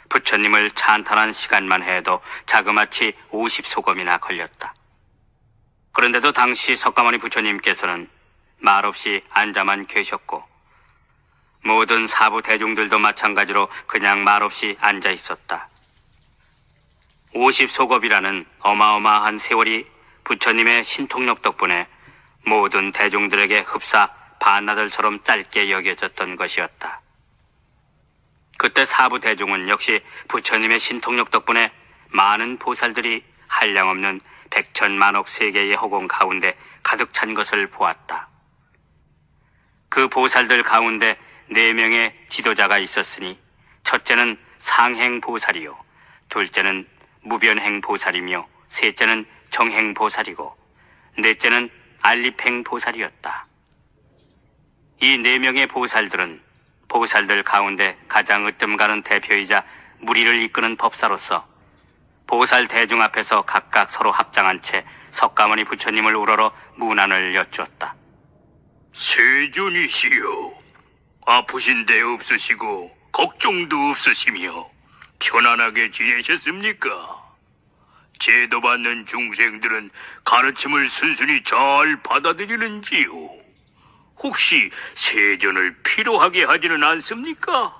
부처님을 찬탄한 시간만 해도 자그마치 50소검이나 걸렸다. 그런데도 당시 석가모니 부처님께서는 말없이 앉아만 계셨고 모든 사부 대중들도 마찬가지로 그냥 말없이 앉아 있었다. 50소겁이라는 어마어마한 세월이 부처님의 신통력 덕분에 모든 대중들에게 흡사 반나절처럼 짧게 여겨졌던 것이었다. 그때 사부 대중은 역시 부처님의 신통력 덕분에 많은 보살들이 한량없는 백천만억 세계의 허공 가운데 가득 찬 것을 보았다. 그 보살들 가운데 4명의 지도자가 있었으니 첫째는 상행보살이요, 둘째는 무변행보살이며 셋째는 정행보살이고 넷째는 알립행보살이었다. 이 4명의 보살들은 보살들 가운데 가장 으뜸가는 대표이자 무리를 이끄는 법사로서 보살 대중 앞에서 각각 서로 합장한 채 석가모니 부처님을 우러러 문안을 여쭈었다. 세존이시여, 아프신 데 없으시고 걱정도 없으시며 편안하게 지내셨습니까? 제도받는 중생들은 가르침을 순순히 잘 받아들이는지요? 혹시 세존을 필요하게 하지는 않습니까?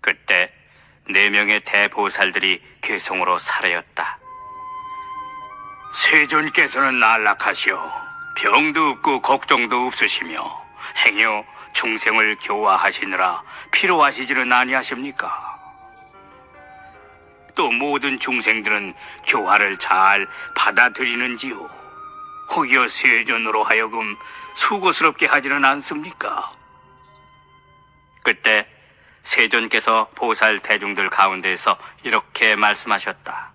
그때 4명의 대보살들이 괴성으로 사례였다. 세존께서는 안락하시오, 병도 없고 걱정도 없으시며 행여 중생을 교화하시느라 필요하시지는 아니하십니까? 또 모든 중생들은 교화를 잘 받아들이는지요? 혹여 세존으로 하여금 수고스럽게 하지는 않습니까? 그때 세존께서 보살 대중들 가운데에서 이렇게 말씀하셨다.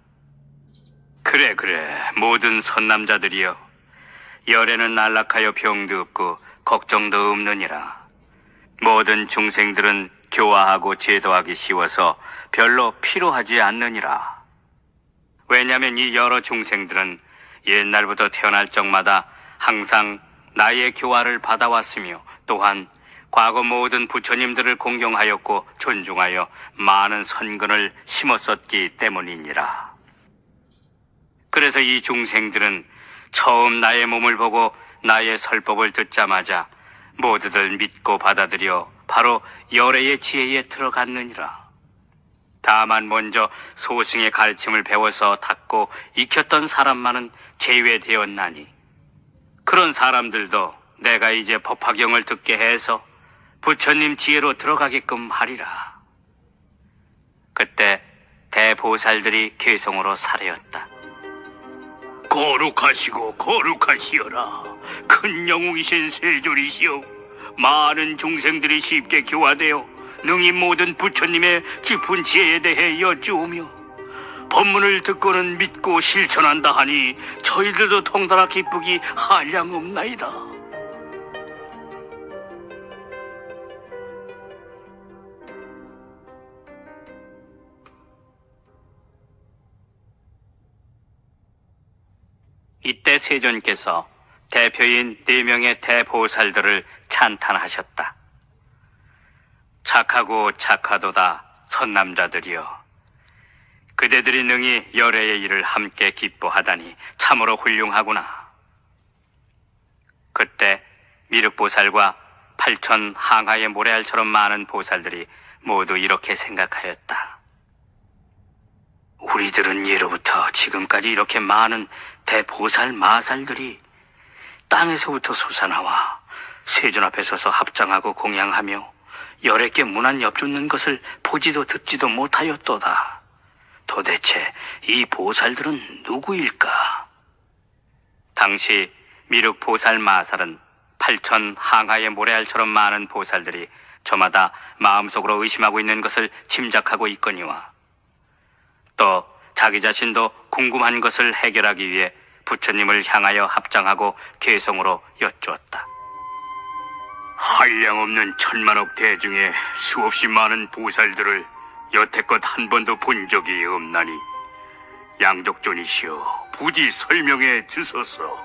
그래, 모든 선남자들이여. 열에는 안락하여 병도 없고 걱정도 없느니라. 모든 중생들은 교화하고 제도하기 쉬워서 별로 필요하지 않느니라. 왜냐하면 이 여러 중생들은 옛날부터 태어날 적마다 항상 나의 교화를 받아왔으며 또한 과거 모든 부처님들을 공경하였고 존중하여 많은 선근을 심었었기 때문이니라. 그래서 이 중생들은 처음 나의 몸을 보고 나의 설법을 듣자마자 모두들 믿고 받아들여 바로 열애의 지혜에 들어갔느니라. 다만 먼저 소승의 가르침을 배워서 닦고 익혔던 사람만은 제외되었나니 그런 사람들도 내가 이제 법화경을 듣게 해서 부처님 지혜로 들어가게끔 하리라. 그때 대보살들이 개성으로 사례였다. 거룩하시고 거룩하시어라. 큰 영웅이신 세존이시여, 많은 중생들이 쉽게 교화되어 능히 모든 부처님의 깊은 지혜에 대해 여쭈오며 법문을 듣고는 믿고 실천한다 하니 저희들도 통달아 기쁘기 한량없나이다. 이때 세존께서 대표인 4명의 대보살들을 찬탄하셨다. 착하고 착하도다 선남자들이여, 그대들이 능히 열애의 일을 함께 기뻐하다니 참으로 훌륭하구나. 그때 미륵보살과 8천 항하의 모래알처럼 많은 보살들이 모두 이렇게 생각하였다. 우리들은 예로부터 지금까지 이렇게 많은 대보살 마살들이 땅에서부터 솟아나와 세존 앞에 서서 합장하고 공양하며 열애께 문안 엽죽는 것을 보지도 듣지도 못하였도다. 도대체 이 보살들은 누구일까? 당시 미륵 보살 마살은 8천 항하의 모래알처럼 많은 보살들이 저마다 마음속으로 의심하고 있는 것을 짐작하고 있거니와 또 자기 자신도 궁금한 것을 해결하기 위해 부처님을 향하여 합장하고 개성으로 여쭈었다. 한량없는 천만억 대중에 수없이 많은 보살들을 여태껏 한 번도 본 적이 없나니 양족존이시여, 부디 설명해 주소서.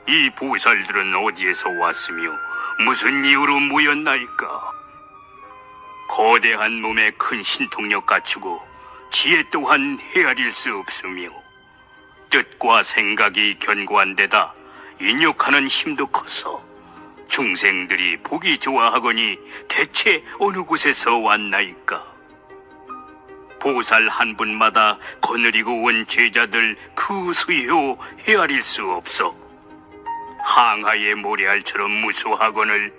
이 보살들은 어디에서 왔으며 무슨 이유로 모였나이까? 거대한 몸에 큰 신통력 갖추고 지혜 또한 헤아릴 수 없으며 뜻과 생각이 견고한 데다 인욕하는 힘도 커서 중생들이 보기 좋아하거니 대체 어느 곳에서 왔나이까? 보살 한 분마다 거느리고 온 제자들 그 수요 헤아릴 수 없어 항하의 모래알처럼 무수하거늘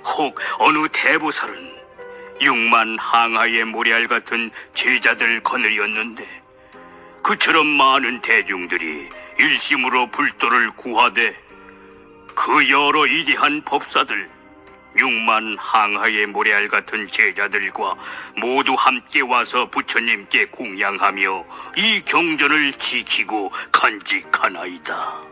혹 어느 대보살은 6만 항하의 모래알 같은 제자들 거느렸는데 그처럼 많은 대중들이 일심으로 불도를 구하되 그 여러 이리한 법사들 6만 항하의 모래알 같은 제자들과 모두 함께 와서 부처님께 공양하며 이 경전을 지키고 간직하나이다.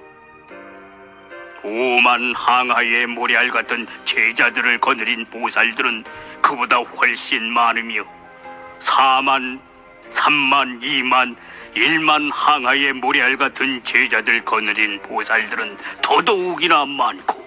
5만 항하의 모래알 같은 제자들을 거느린 보살들은 그보다 훨씬 많으며 4만, 3만, 2만, 1만 항하의 모래알 같은 제자들 거느린 보살들은 더더욱이나 많고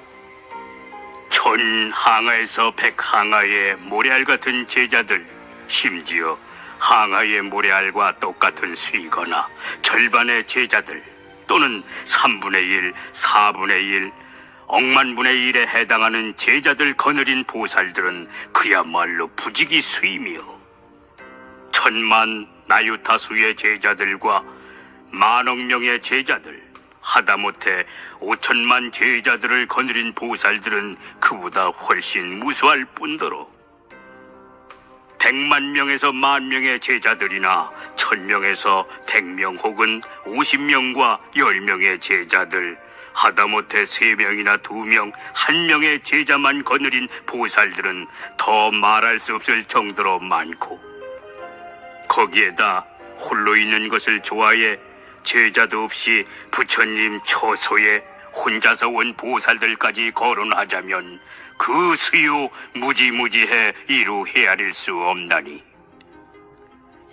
1000 항하에서 100 항하의 모래알 같은 제자들, 심지어 항하의 모래알과 똑같은 수이거나 절반의 제자들 또는 3분의 1, 4분의 1, 억만분의 1에 해당하는 제자들 거느린 보살들은 그야말로 부지기수이며 1000만 나유타수의 제자들과 10,000억 명의 제자들, 하다못해 5천만 제자들을 거느린 보살들은 그보다 훨씬 무수할 뿐더러 100만 명에서 10,000명의 제자들이나 1000명에서 100명 혹은 50명과 10명의 제자들, 하다못해 3명이나 2명, 1명의 제자만 거느린 보살들은 더 말할 수 없을 정도로 많고 거기에다 홀로 있는 것을 좋아해 제자도 없이 부처님 처소에 혼자서 온 보살들까지 거론하자면 그 수요 무지무지해 이루 헤아릴 수 없나니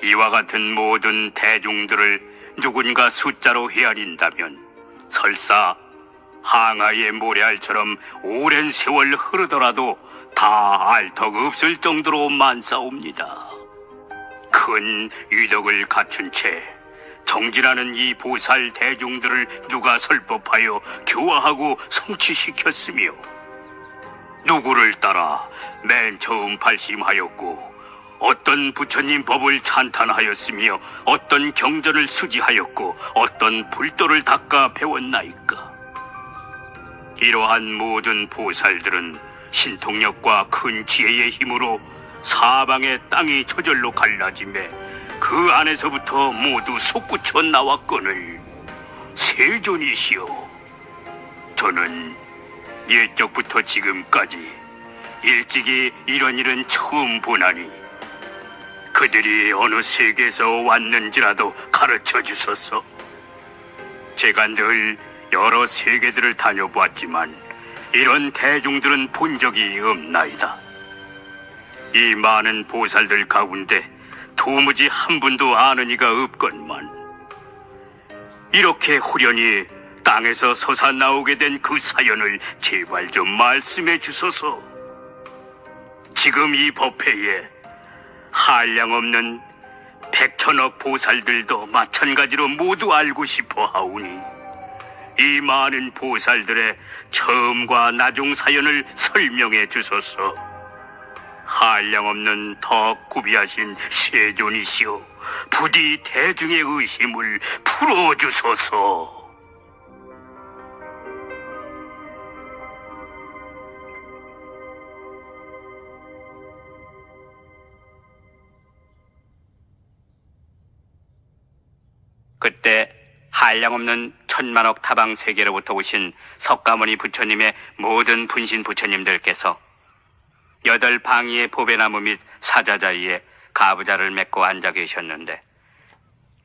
이와 같은 모든 대중들을 누군가 숫자로 헤아린다면 설사 항아의 모래알처럼 오랜 세월 흐르더라도 다 알 턱 없을 정도로 많사옵니다. 큰 위덕을 갖춘 채 정진하는 이 보살 대중들을 누가 설법하여 교화하고 성취시켰으며 누구를 따라 맨 처음 발심하였고 어떤 부처님 법을 찬탄하였으며 어떤 경전을 수지하였고 어떤 불도를 닦아 배웠나이까. 이러한 모든 보살들은 신통력과 큰 지혜의 힘으로 사방의 땅이 저절로 갈라지매 그 안에서부터 모두 솟구쳐 나왔거늘 세존이시여, 저는 옛적부터 지금까지 일찍이 이런 일은 처음 보나니 그들이 어느 세계에서 왔는지라도 가르쳐 주소서. 제가 늘 여러 세계들을 다녀보았지만 이런 대중들은 본 적이 없나이다. 이 많은 보살들 가운데 도무지 한 분도 아는 이가 없건만 이렇게 후련히 땅에서 솟아나오게 된 그 사연을 제발 좀 말씀해 주소서. 지금 이 법회에 한량없는 백천억 보살들도 마찬가지로 모두 알고 싶어 하오니 이 많은 보살들의 처음과 나중 사연을 설명해 주소서. 한량없는 더 구비하신 세존이시여, 부디 대중의 의심을 풀어주소서. 그때 한량없는 천만억 타방 세계로부터 오신 석가모니 부처님의 모든 분신 부처님들께서 8방위의 보배나무 및 사자자위에 가부좌를 맺고 앉아 계셨는데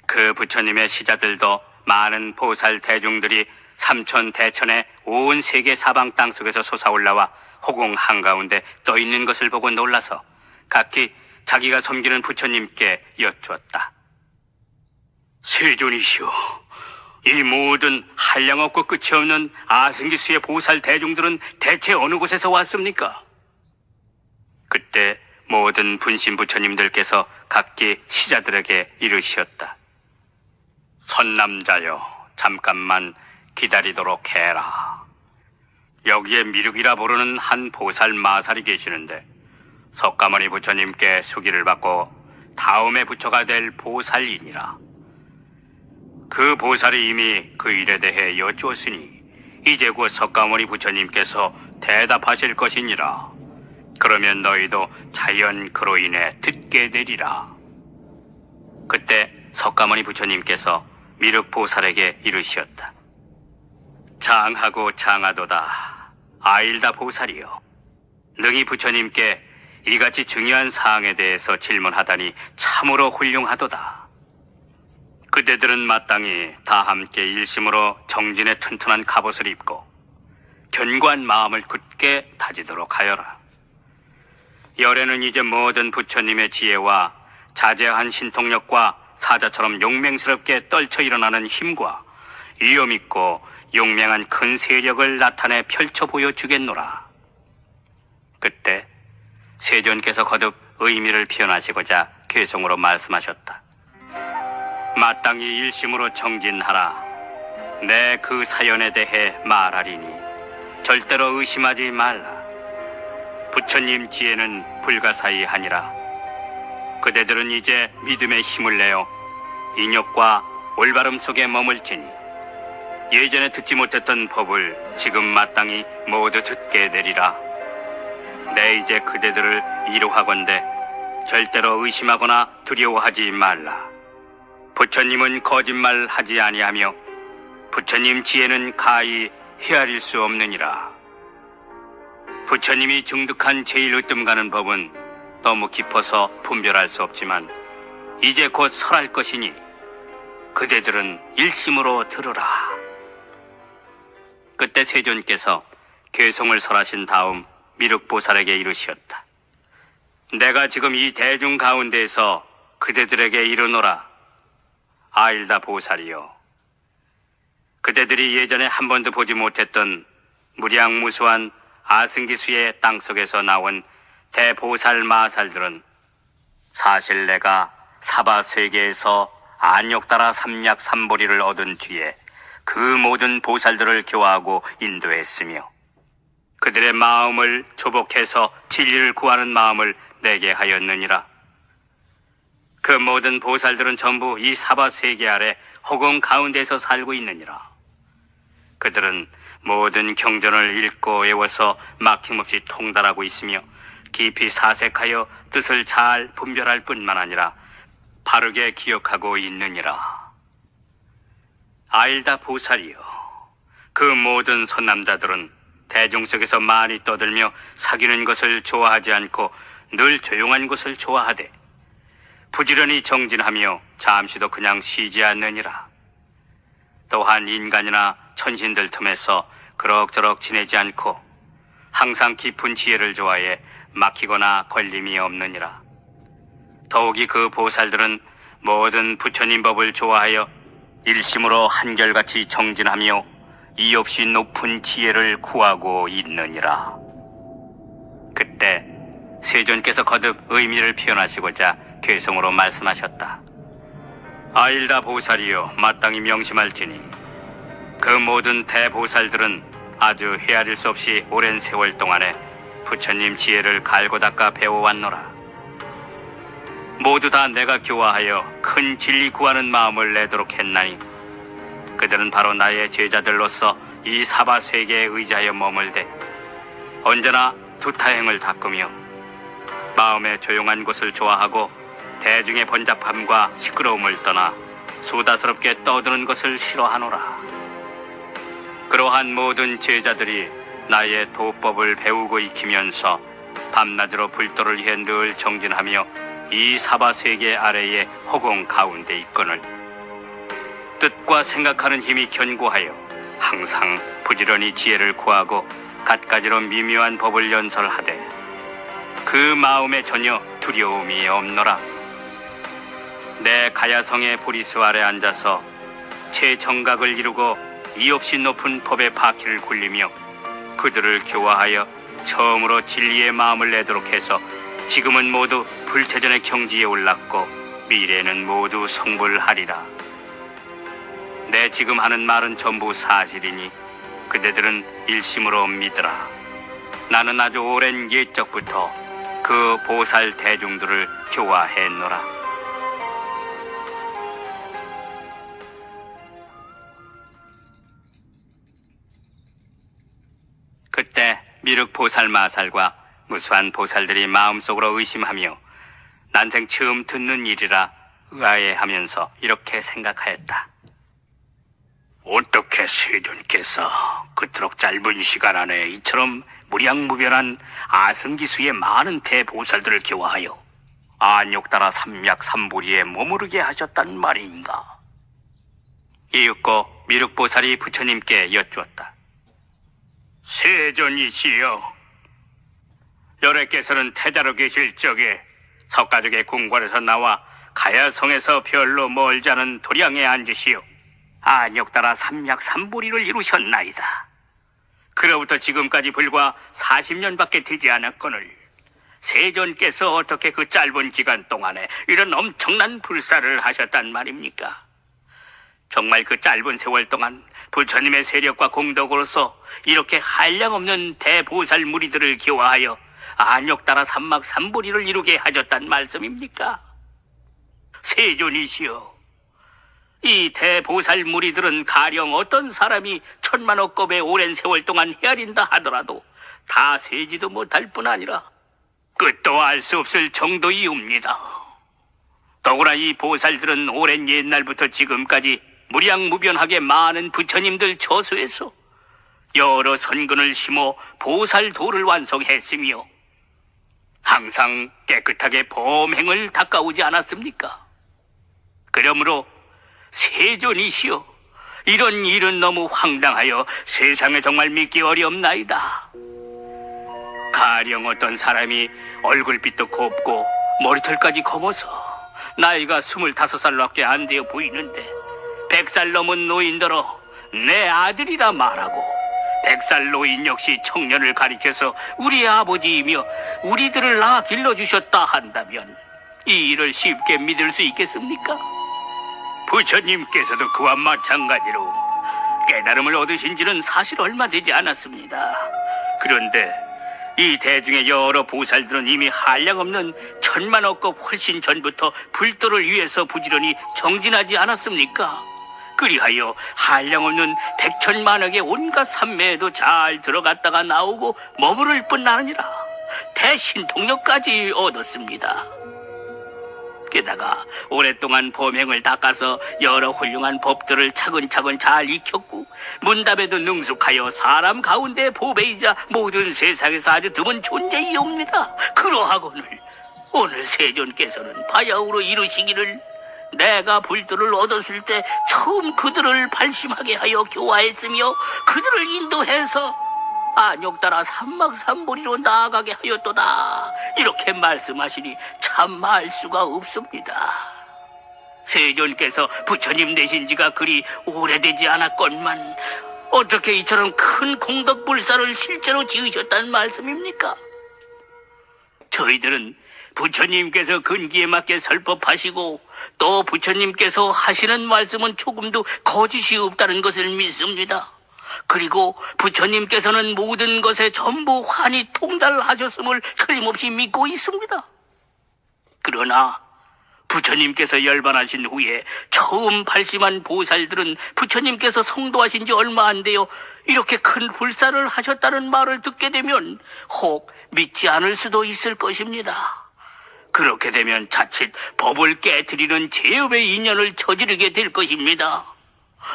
그 부처님의 시자들도 많은 보살 대중들이 삼천 대천의 온 세계 사방 땅속에서 솟아올라와 호공 한가운데 떠있는 것을 보고 놀라서 각기 자기가 섬기는 부처님께 여쭈었다. 세존이시여, 이 모든 한량없고 끝이 없는 아승기수의 보살 대중들은 대체 어느 곳에서 왔습니까? 그때 모든 분신 부처님들께서 각기 시자들에게 이르시었다. 선남자여, 잠깐만 기다리도록 해라. 여기에 미륵이라 부르는 한 보살 마살이 계시는데 석가모니 부처님께 수기를 받고 다음에 부처가 될 보살이니라. 그 보살이 이미 그 일에 대해 여쭈었으니 이제 곧 석가모니 부처님께서 대답하실 것이니라. 그러면 너희도 자연 그로 인해 듣게 되리라. 그때 석가모니 부처님께서 미륵 보살에게 이르시었다. 장하고 장하도다 아일다 보살이여, 능히 부처님께 이같이 중요한 사항에 대해서 질문하다니 참으로 훌륭하도다. 그대들은 마땅히 다 함께 일심으로 정진의 튼튼한 갑옷을 입고 견고한 마음을 굳게 다지도록 하여라. 열애는 이제 모든 부처님의 지혜와 자제한 신통력과 사자처럼 용맹스럽게 떨쳐 일어나는 힘과 위엄있고 용맹한 큰 세력을 나타내 펼쳐 보여주겠노라. 그때 세존께서 거듭 의미를 표현하시고자 괴성으로 말씀하셨다. 마땅히 일심으로 정진하라. 내 그 사연에 대해 말하리니 절대로 의심하지 말라. 부처님 지혜는 불가사의하니라. 그대들은 이제 믿음의 힘을 내어 인욕과 올바름 속에 머물지니 예전에 듣지 못했던 법을 지금 마땅히 모두 듣게 되리라. 내 이제 그대들을 이루하건대 절대로 의심하거나 두려워하지 말라. 부처님은 거짓말하지 아니하며 부처님 지혜는 가히 헤아릴 수 없느니라. 부처님이 증득한 제일 으뜸가는 법은 너무 깊어서 분별할 수 없지만 이제 곧 설할 것이니 그대들은 일심으로 들으라. 그때 세존께서 괴송을 설하신 다음 미륵보살에게 이르시었다. 내가 지금 이 대중 가운데에서 그대들에게 이르노라. 아일다 보살이여, 그대들이 예전에 한 번도 보지 못했던 무량무수한 아승기수의 땅속에서 나온 대보살 마살들은 사실 내가 사바세계에서 안욕다라 삼약삼보리를 얻은 뒤에 그 모든 보살들을 교화하고 인도했으며 그들의 마음을 조복해서 진리를 구하는 마음을 내게 하였느니라. 그 모든 보살들은 전부 이 사바세계 아래 허공 가운데서 살고 있느니라. 그들은 모든 경전을 읽고 외워서 막힘없이 통달하고 있으며 깊이 사색하여 뜻을 잘 분별할 뿐만 아니라 바르게 기억하고 있느니라. 아일다 보살이여, 그 모든 선남자들은 대중 속에서 많이 떠들며 사귀는 것을 좋아하지 않고 늘 조용한 것을 좋아하되 부지런히 정진하며 잠시도 그냥 쉬지 않느니라. 또한 인간이나 천신들 틈에서 그럭저럭 지내지 않고 항상 깊은 지혜를 좋아해 막히거나 걸림이 없느니라. 더욱이 그 보살들은 모든 부처님 법을 좋아하여 일심으로 한결같이 정진하며 이없이 높은 지혜를 구하고 있느니라. 그때 세존께서 거듭 의미를 표현하시고자 괴성으로 말씀하셨다. 아일다 보살이여, 마땅히 명심할지니 그 모든 대보살들은 아주 헤아릴 수 없이 오랜 세월 동안에 부처님 지혜를 갈고 닦아 배워왔노라. 모두 다 내가 교화하여 큰 진리 구하는 마음을 내도록 했나니 그들은 바로 나의 제자들로서 이 사바세계에 의지하여 머물되 언제나 두타행을 닦으며 마음의 조용한 곳을 좋아하고 대중의 번잡함과 시끄러움을 떠나 수다스럽게 떠드는 것을 싫어하노라. 그러한 모든 제자들이 나의 도법을 배우고 익히면서 밤낮으로 불도를 위해 늘 정진하며 이 사바세계 아래의 허공 가운데 있거늘 뜻과 생각하는 힘이 견고하여 항상 부지런히 지혜를 구하고 갖가지로 미묘한 법을 연설하되 그 마음에 전혀 두려움이 없노라. 내 가야성의 보리수 아래 앉아서 최정각을 이루고 이없이 높은 법의 바퀴를 굴리며 그들을 교화하여 처음으로 진리의 마음을 내도록 해서 지금은 모두 불태전의 경지에 올랐고 미래에는 모두 성불하리라. 내 지금 하는 말은 전부 사실이니 그대들은 일심으로 믿으라. 나는 아주 오랜 옛적부터 그 보살 대중들을 교화했노라. 그때 미륵보살 마살과 무수한 보살들이 마음속으로 의심하며 난생 처음 듣는 일이라 의아해하면서 이렇게 생각하였다. 어떻게 세존께서 그토록 짧은 시간 안에 이처럼 무량무변한 아승기수의 많은 대보살들을 교화하여 안욕다라 삼약삼보리에 머무르게 하셨단 말인가? 이윽고 미륵보살이 부처님께 여쭈었다. 세존이시여, 열애께서는 태자로 계실 적에 석가족의 궁궐에서 나와 가야성에서 별로 멀지 않은 도량에 앉으시어 안욕다라 삼약삼보리를 이루셨나이다. 그로부터 지금까지 불과 40년밖에 되지 않았거늘 세존께서 어떻게 그 짧은 기간 동안에 이런 엄청난 불사를 하셨단 말입니까? 정말 그 짧은 세월 동안 부처님의 세력과 공덕으로서 이렇게 한량없는 대보살 무리들을 교화하여 안욕다라 삼막삼보리를 이루게 하셨단 말씀입니까? 세존이시여, 이 대보살 무리들은 가령 어떤 사람이 천만억 겁의 오랜 세월 동안 헤아린다 하더라도 다 세지도 못할 뿐 아니라 끝도 알 수 없을 정도이옵니다. 더구나 이 보살들은 오랜 옛날부터 지금까지 무량무변하게 많은 부처님들 처소에서 여러 선근을 심어 보살도를 완성했으며 항상 깨끗하게 범행을 닦아오지 않았습니까? 그러므로 세존이시여, 이런 일은 너무 황당하여 세상에 정말 믿기 어렵나이다. 가령 어떤 사람이 얼굴빛도 곱고 머리털까지 검어서 나이가 25살밖에 안 되어 보이는데 100살 넘은 노인더러 내 아들이라 말하고 100살 노인 역시 청년을 가리켜서 우리 아버지이며 우리들을 낳아 길러주셨다 한다면 이 일을 쉽게 믿을 수 있겠습니까? 부처님께서도 그와 마찬가지로 깨달음을 얻으신 지는 사실 얼마 되지 않았습니다. 그런데 이 대중의 여러 보살들은 이미 한량없는 천만억급 훨씬 전부터 불도를 위해서 부지런히 정진하지 않았습니까? 그리하여 한량없는 백천만억의 온갖 산매에도 잘 들어갔다가 나오고 머무를 뿐 아니라 대신통력까지 얻었습니다. 게다가 오랫동안 범행을 닦아서 여러 훌륭한 법들을 차근차근 잘 익혔고 문답에도 능숙하여 사람 가운데 보배이자 모든 세상에서 아주 드문 존재이옵니다. 그러하거늘 오늘 세존께서는 바야흐로 이르시기를 내가 불도를 얻었을 때 처음 그들을 발심하게 하여 교화했으며 그들을 인도해서 안욕따라 삼막삼보리로 나아가게 하였도다. 이렇게 말씀하시니 참 알 수가 없습니다. 세존께서 부처님 되신 지가 그리 오래되지 않았건만 어떻게 이처럼 큰 공덕불사를 실제로 지으셨단 말씀입니까? 저희들은 부처님께서 근기에 맞게 설법하시고 또 부처님께서 하시는 말씀은 조금도 거짓이 없다는 것을 믿습니다. 그리고 부처님께서는 모든 것에 전부 환히 통달하셨음을 틀림없이 믿고 있습니다. 그러나 부처님께서 열반하신 후에 처음 발심한 보살들은 부처님께서 성도하신 지 얼마 안 되어 이렇게 큰 불사를 하셨다는 말을 듣게 되면 혹 믿지 않을 수도 있을 것입니다. 그렇게 되면 자칫 법을 깨트리는 죄업의 인연을 저지르게 될 것입니다.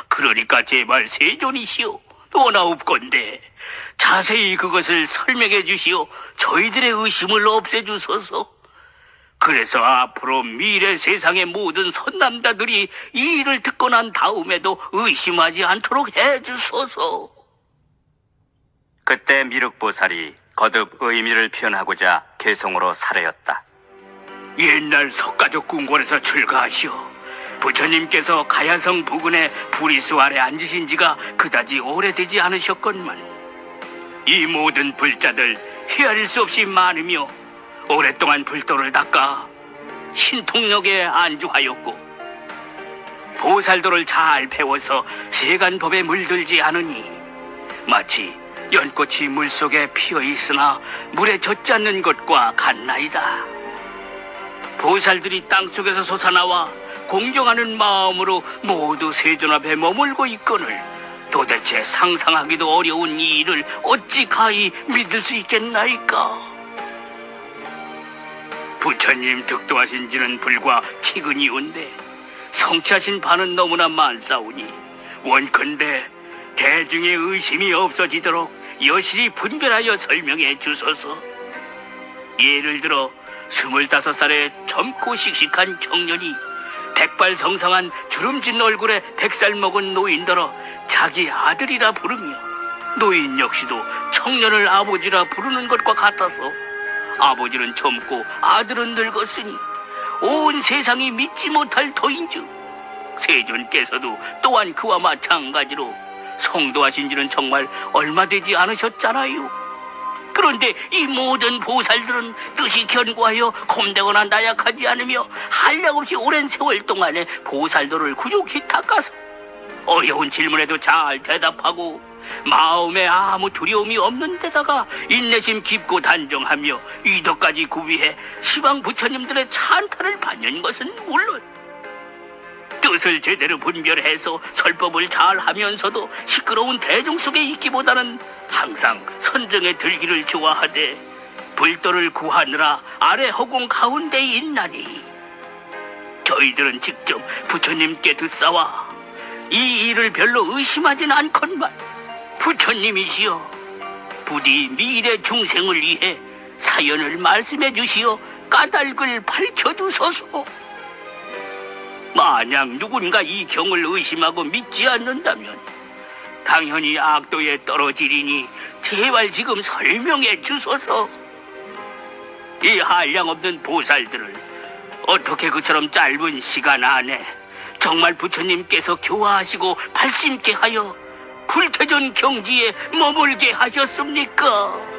그러니까 제발 세존이시오, 원하옵건대 자세히 그것을 설명해 주시오. 저희들의 의심을 없애주소서. 그래서 앞으로 미래 세상의 모든 선남자들이 이 일을 듣고 난 다음에도 의심하지 않도록 해주소서. 그때 미륵보살이 거듭 의미를 표현하고자 개송으로 사례였다. 옛날 석가족 궁궐에서 출가하시오. 부처님께서 가야성 부근의 부리수 아래 앉으신 지가 그다지 오래되지 않으셨건만 이 모든 불자들 헤아릴 수 없이 많으며 오랫동안 불도를 닦아 신통력에 안주하였고 보살도를 잘 배워서 세간법에 물들지 않으니 마치 연꽃이 물속에 피어있으나 물에 젖지 않는 것과 같나이다. 보살들이 땅속에서 솟아나와 공경하는 마음으로 모두 세존 앞에 머물고 있거늘 도대체 상상하기도 어려운 이 일을 어찌 가히 믿을 수 있겠나이까? 부처님 득도하신 지는 불과 최근이온데 성취하신 바는 너무나 많사오니 원컨대 대중의 의심이 없어지도록 여실히 분별하여 설명해 주소서. 예를 들어 25살의 젊고 씩씩한 청년이 백발성성한 주름진 얼굴에 100살 먹은 노인더러 자기 아들이라 부르며 노인 역시도 청년을 아버지라 부르는 것과 같아서 아버지는 젊고 아들은 늙었으니 온 세상이 믿지 못할 터인즉 세존께서도 또한 그와 마찬가지로 성도하신 지는 정말 얼마 되지 않으셨잖아요. 그런데 이 모든 보살들은 뜻이 견고하여 검대거나 나약하지 않으며 한량없이 오랜 세월 동안에 보살도를 구족히 닦아서 어려운 질문에도 잘 대답하고 마음에 아무 두려움이 없는 데다가 인내심 깊고 단정하며 이덕까지 구비해 시방 부처님들의 찬탄을 받는 것은 물론 뜻을 제대로 분별해서 설법을 잘 하면서도 시끄러운 대중 속에 있기보다는 항상 선정에 들기를 좋아하되 불도를 구하느라 아래 허공 가운데 있나니 저희들은 직접 부처님께 듣사와 이 일을 별로 의심하진 않건만 부처님이시여 부디 미래 중생을 위해 사연을 말씀해 주시어 까닭을 밝혀주소서. 만약 누군가 이 경을 의심하고 믿지 않는다면 당연히 악도에 떨어지리니 제발 지금 설명해 주소서. 이 한량없는 보살들을 어떻게 그처럼 짧은 시간 안에 정말 부처님께서 교화하시고 발심케 하여 불태전 경지에 머물게 하셨습니까?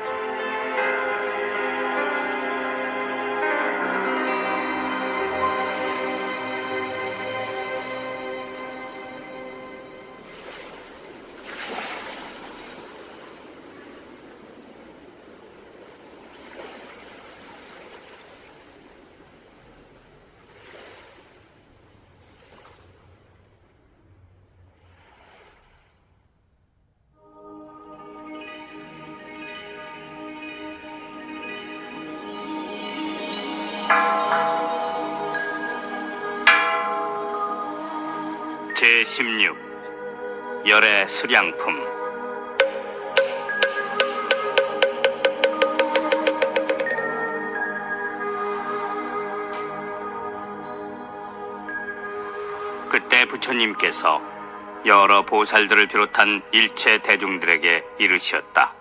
제16 열의 수량품. 그때 부처님께서 여러 보살들을 비롯한 일체 대중들에게 이르시었다.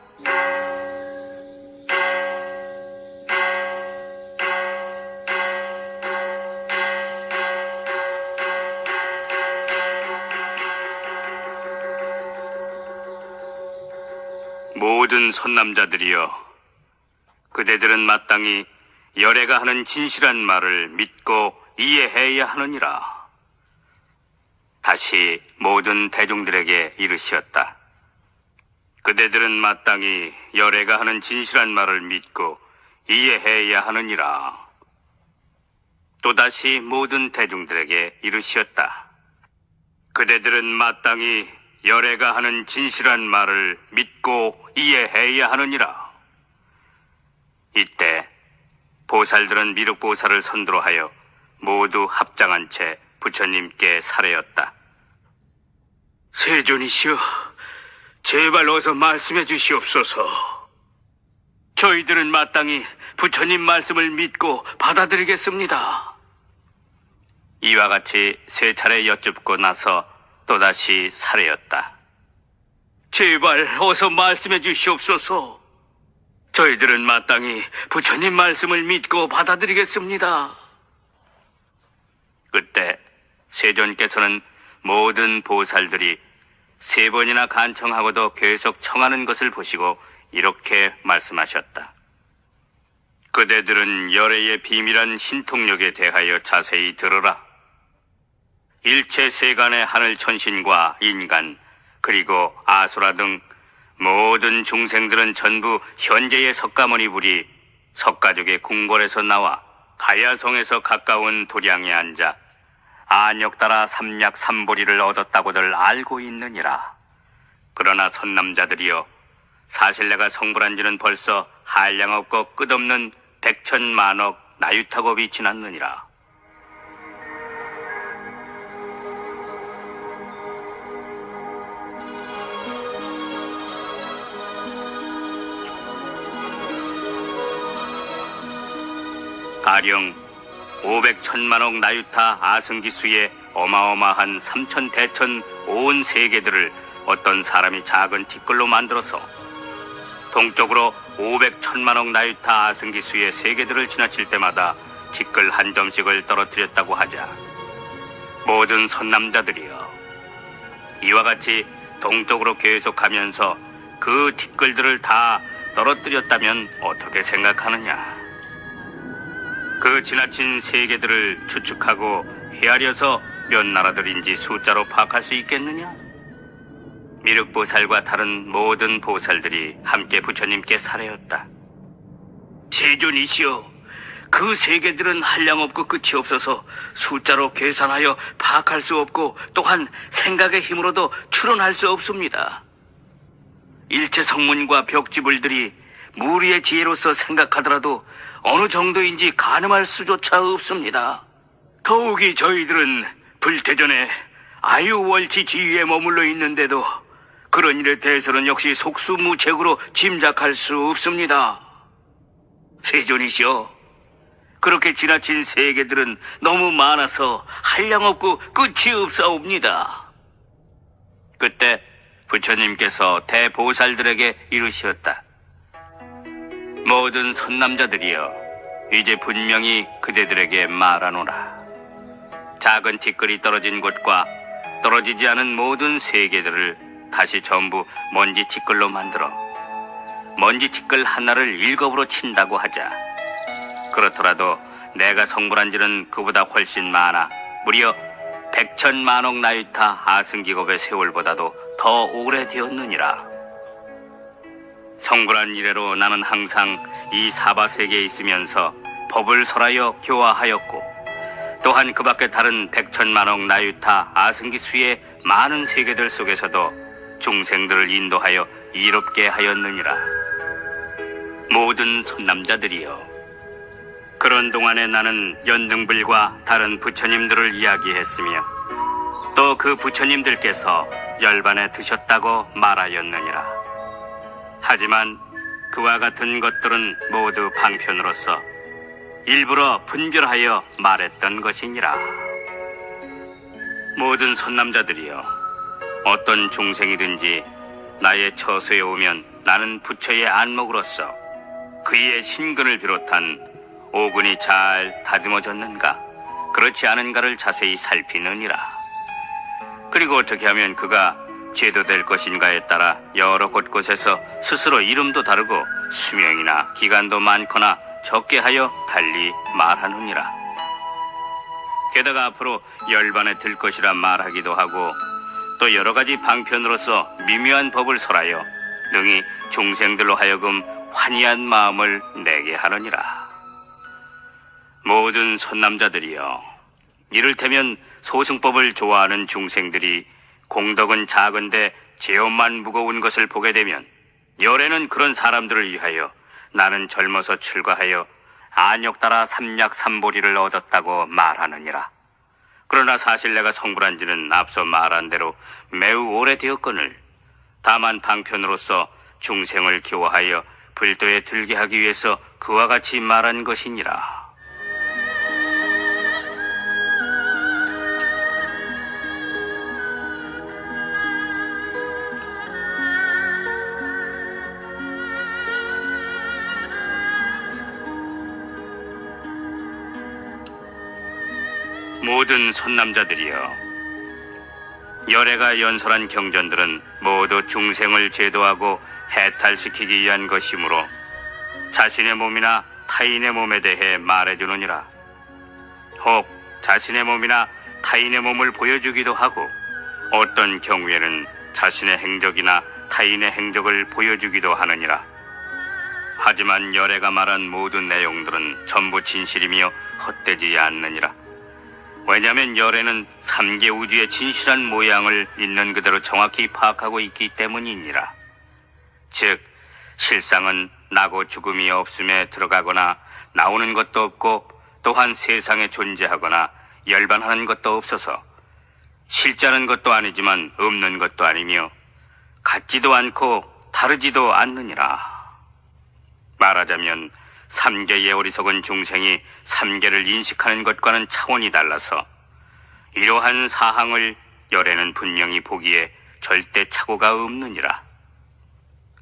모든 선남자들이여, 그대들은 마땅히 열애가 하는 진실한 말을 믿고 이해해야 하느니라. 다시 모든 대중들에게 이르시었다. 그대들은 마땅히 열애가 하는 진실한 말을 믿고 이해해야 하느니라. 또다시 모든 대중들에게 이르시었다. 그대들은 마땅히 열애가 하는 진실한 말을 믿고 이해해야 하느니라. 이때 보살들은 미륵보살을 선두로 하여 모두 합장한 채 부처님께 사례였다. 세존이시여, 제발 어서 말씀해 주시옵소서. 저희들은 마땅히 부처님 말씀을 믿고 받아들이겠습니다. 이와 같이 세 차례 여쭙고 나서 또다시 사례였다. 제발 어서 말씀해 주시옵소서. 저희들은 마땅히 부처님 말씀을 믿고 받아들이겠습니다. 그때 세존께서는 모든 보살들이 세 번이나 간청하고도 계속 청하는 것을 보시고 이렇게 말씀하셨다. 그대들은 열애의 비밀한 신통력에 대하여 자세히 들으라. 일체 세간의 하늘 천신과 인간, 그리고 아수라 등 모든 중생들은 전부 현재의 석가모니불이 석가족의 궁궐에서 나와 가야성에서 가까운 도량에 앉아 안역따라 삼약삼보리를 얻었다고들 알고 있느니라. 그러나 선남자들이여, 사실 내가 성불한 지는 벌써 한량없고 끝없는 백천만억 나유타곱이 지났느니라. 가령 500천만억 나유타 아승기수의 어마어마한 삼천대천 온 세계들을 어떤 사람이 작은 티끌로 만들어서 동쪽으로 500천만억 나유타 아승기수의 세계들을 지나칠 때마다 티끌 한 점씩을 떨어뜨렸다고 하자, 모든 선남자들이여, 이와 같이 동쪽으로 계속하면서 그 티끌들을 다 떨어뜨렸다면 어떻게 생각하느냐? 그 지나친 세계들을 추측하고 헤아려서 몇 나라들인지 숫자로 파악할 수 있겠느냐? 미륵보살과 다른 모든 보살들이 함께 부처님께 사례였다. 세존이시여, 그 세계들은 한량없고 끝이 없어서 숫자로 계산하여 파악할 수 없고 또한 생각의 힘으로도 추론할 수 없습니다. 일체 성문과 벽지불들이 무리의 지혜로서 생각하더라도 어느 정도인지 가늠할 수조차 없습니다. 더욱이 저희들은 불태전에 아유월치 지위에 머물러 있는데도 그런 일에 대해서는 역시 속수무책으로 짐작할 수 없습니다. 세존이시여, 그렇게 지나친 세계들은 너무 많아서 한량없고 끝이 없사옵니다. 그때 부처님께서 대보살들에게 이르시었다. 모든 선남자들이여, 이제 분명히 그대들에게 말하노라. 작은 티끌이 떨어진 곳과 떨어지지 않은 모든 세계들을 다시 전부 먼지 티끌로 만들어 먼지 티끌 하나를 7으로 친다고 하자. 그렇더라도 내가 성불한 지는 그보다 훨씬 많아 무려 100천만억 나유타 아승기겁의 세월보다도 더 오래되었느니라. 성불한 이래로 나는 항상 이 사바세계에 있으면서 법을 설하여 교화하였고, 또한 그 밖에 다른 100천만억 나유타 아승기수의 많은 세계들 속에서도 중생들을 인도하여 이롭게 하였느니라. 모든 선남자들이여, 그런 동안에 나는 연등불과 다른 부처님들을 이야기했으며 또 그 부처님들께서 열반에 드셨다고 말하였느니라. 하지만 그와 같은 것들은 모두 방편으로서 일부러 분별하여 말했던 것이니라. 모든 선남자들이여, 어떤 중생이든지 나의 처소에 오면 나는 부처의 안목으로서 그의 신근을 비롯한 오근이 잘 다듬어졌는가, 그렇지 않은가를 자세히 살피느니라. 그리고 어떻게 하면 그가 제도될 것인가에 따라 여러 곳곳에서 스스로 이름도 다르고 수명이나 기간도 많거나 적게 하여 달리 말하느니라. 게다가 앞으로 열반에 들 것이라 말하기도 하고, 또 여러 가지 방편으로서 미묘한 법을 설하여 능히 중생들로 하여금 환희한 마음을 내게 하느니라. 모든 선남자들이여, 이를테면 소승법을 좋아하는 중생들이 공덕은 작은데 죄업만 무거운 것을 보게 되면 열애는 그런 사람들을 위하여 나는 젊어서 출가하여 안욕 따라 삼약삼보리를 얻었다고 말하느니라. 그러나 사실 내가 성불한 지는 앞서 말한 대로 매우 오래되었거늘 다만 방편으로서 중생을 교화하여 불도에 들게 하기 위해서 그와 같이 말한 것이니라. 모든 선남자들이여, 열애가 연설한 경전들은 모두 중생을 제도하고 해탈시키기 위한 것이므로 자신의 몸이나 타인의 몸에 대해 말해주느니라. 혹 자신의 몸이나 타인의 몸을 보여주기도 하고, 어떤 경우에는 자신의 행적이나 타인의 행적을 보여주기도 하느니라. 하지만 열애가 말한 모든 내용들은 전부 진실이며 헛되지 않느니라. 왜냐하면 열애는 3계 우주의 진실한 모양을 있는 그대로 정확히 파악하고 있기 때문이니라. 즉, 실상은 나고 죽음이 없음에 들어가거나 나오는 것도 없고, 또한 세상에 존재하거나 열반하는 것도 없어서 실자는 것도 아니지만 없는 것도 아니며 같지도 않고 다르지도 않느니라. 말하자면 3계의 어리석은 중생이 3계를 인식하는 것과는 차원이 달라서 이러한 사항을 열애는 분명히 보기에 절대 착오가 없느니라.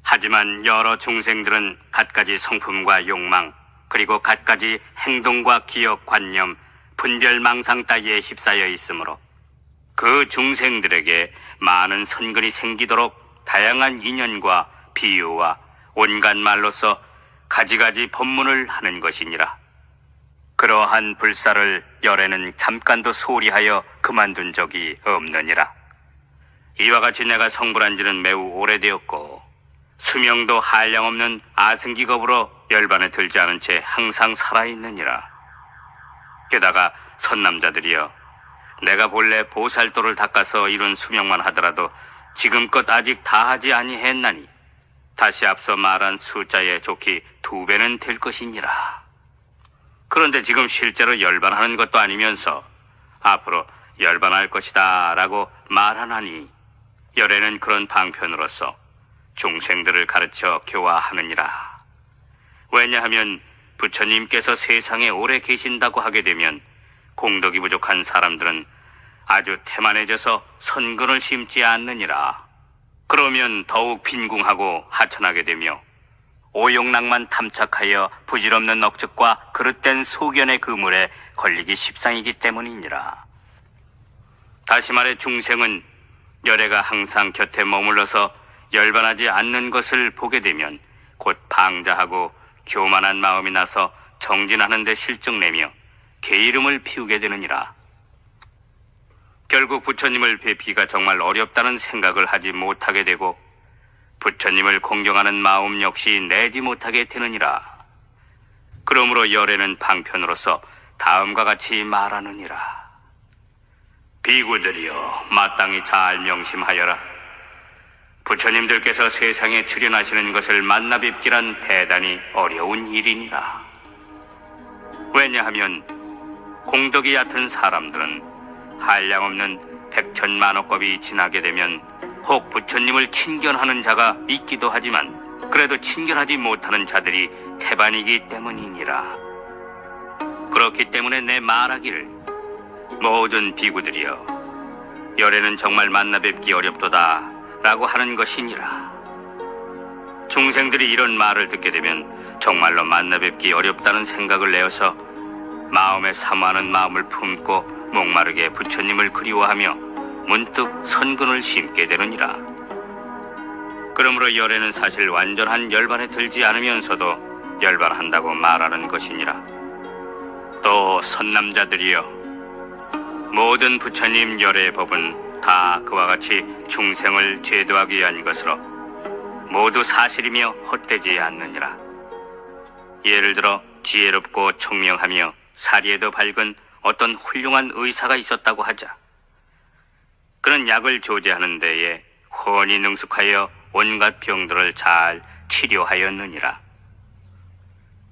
하지만 여러 중생들은 갖가지 성품과 욕망, 그리고 갖가지 행동과 기억, 관념, 분별, 망상 따위에 휩싸여 있으므로 그 중생들에게 많은 선근이 생기도록 다양한 인연과 비유와 온갖 말로서 가지가지 법문을 하는 것이니라. 그러한 불사를 열애는 잠깐도 소리하여 그만둔 적이 없느니라. 이와 같이 내가 성불한 지는 매우 오래되었고 수명도 한량없는 아승기겁으로 열반에 들지 않은 채 항상 살아있느니라. 게다가 선남자들이여, 내가 본래 보살도를 닦아서 이룬 수명만 하더라도 지금껏 아직 다하지 아니했나니 다시 앞서 말한 숫자에 좋기 2배는 될 것이니라. 그런데 지금 실제로 열반하는 것도 아니면서 앞으로 열반할 것이다 라고 말하나니 열애는 그런 방편으로서 중생들을 가르쳐 교화하느니라. 왜냐하면 부처님께서 세상에 오래 계신다고 하게 되면 공덕이 부족한 사람들은 아주 태만해져서 선근을 심지 않느니라. 그러면 더욱 빈궁하고 하천하게 되며 오용락만 탐착하여 부질없는 억측과 그릇된 소견의 그물에 걸리기 십상이기 때문이니라. 다시 말해 중생은 열애가 항상 곁에 머물러서 열반하지 않는 것을 보게 되면 곧 방자하고 교만한 마음이 나서 정진하는 데 실증내며 게으름을 피우게 되느니라. 결국 부처님을 뵙기가 정말 어렵다는 생각을 하지 못하게 되고 부처님을 공경하는 마음 역시 내지 못하게 되느니라. 그러므로 열애는 방편으로서 다음과 같이 말하느니라. 비구들이여 마땅히 잘 명심하여라. 부처님들께서 세상에 출현하시는 것을 만나 뵙기란 대단히 어려운 일이니라. 왜냐하면 공덕이 얕은 사람들은 한량없는 백천만억겁이 지나게 되면 혹 부처님을 친견하는 자가 있기도 하지만 그래도 친견하지 못하는 자들이 태반이기 때문이니라. 그렇기 때문에 내 말하기를 모든 비구들이여 열애는 정말 만나 뵙기 어렵도다 라고 하는 것이니라. 중생들이 이런 말을 듣게 되면 정말로 만나 뵙기 어렵다는 생각을 내어서 마음에 사모하는 마음을 품고 목마르게 부처님을 그리워하며 문득 선근을 심게 되느니라. 그러므로 열애는 사실 완전한 열반에 들지 않으면서도 열반한다고 말하는 것이니라. 또 선남자들이여 모든 부처님 열애의 법은 다 그와 같이 중생을 제도하기 위한 것으로 모두 사실이며 헛되지 않느니라. 예를 들어 지혜롭고 총명하며 사리에도 밝은 어떤 훌륭한 의사가 있었다고 하자. 그는 약을 조제하는 데에 훤히 능숙하여 온갖 병들을 잘 치료하였느니라.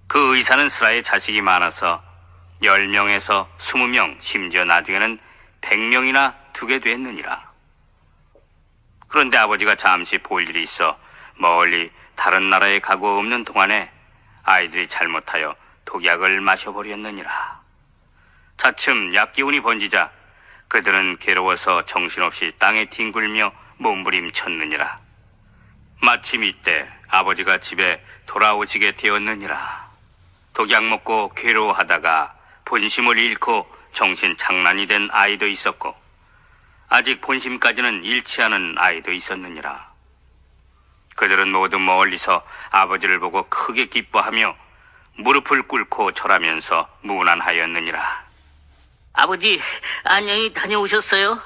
그 의사는 스라에 자식이 많아서 10명에서 20명, 심지어 나중에는 100명이나 두게 됐느니라. 그런데 아버지가 잠시 볼 일이 있어 멀리 다른 나라에 가고 없는 동안에 아이들이 잘못하여 독약을 마셔버렸느니라. 차츰 약기운이 번지자 그들은 괴로워서 정신없이 땅에 뒹굴며 몸부림쳤느니라. 마침 이때 아버지가 집에 돌아오시게 되었느니라. 독약 먹고 괴로워하다가 본심을 잃고 정신 장난이 된 아이도 있었고 아직 본심까지는 잃지 않은 아이도 있었느니라. 그들은 모두 멀리서 아버지를 보고 크게 기뻐하며 무릎을 꿇고 절하면서 문안하였느니라. 아버지, 안녕히 다녀오셨어요?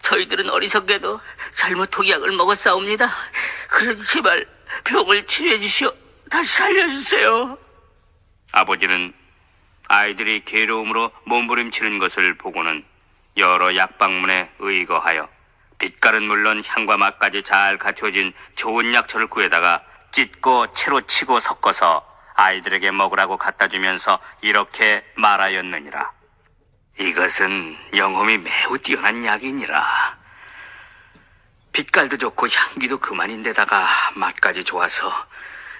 저희들은 어리석게도 잘못 독약을 먹었사옵니다. 그러니 제발 병을 치료해 주시오. 다시 살려주세요. 아버지는 아이들이 괴로움으로 몸부림치는 것을 보고는 여러 약방문에 의거하여 빛깔은 물론 향과 맛까지 잘 갖춰진 좋은 약초를 구해다가 찢고 채로 치고 섞어서 아이들에게 먹으라고 갖다 주면서 이렇게 말하였느니라. 이것은 영험이 매우 뛰어난 약이니라. 빛깔도 좋고 향기도 그만인데다가 맛까지 좋아서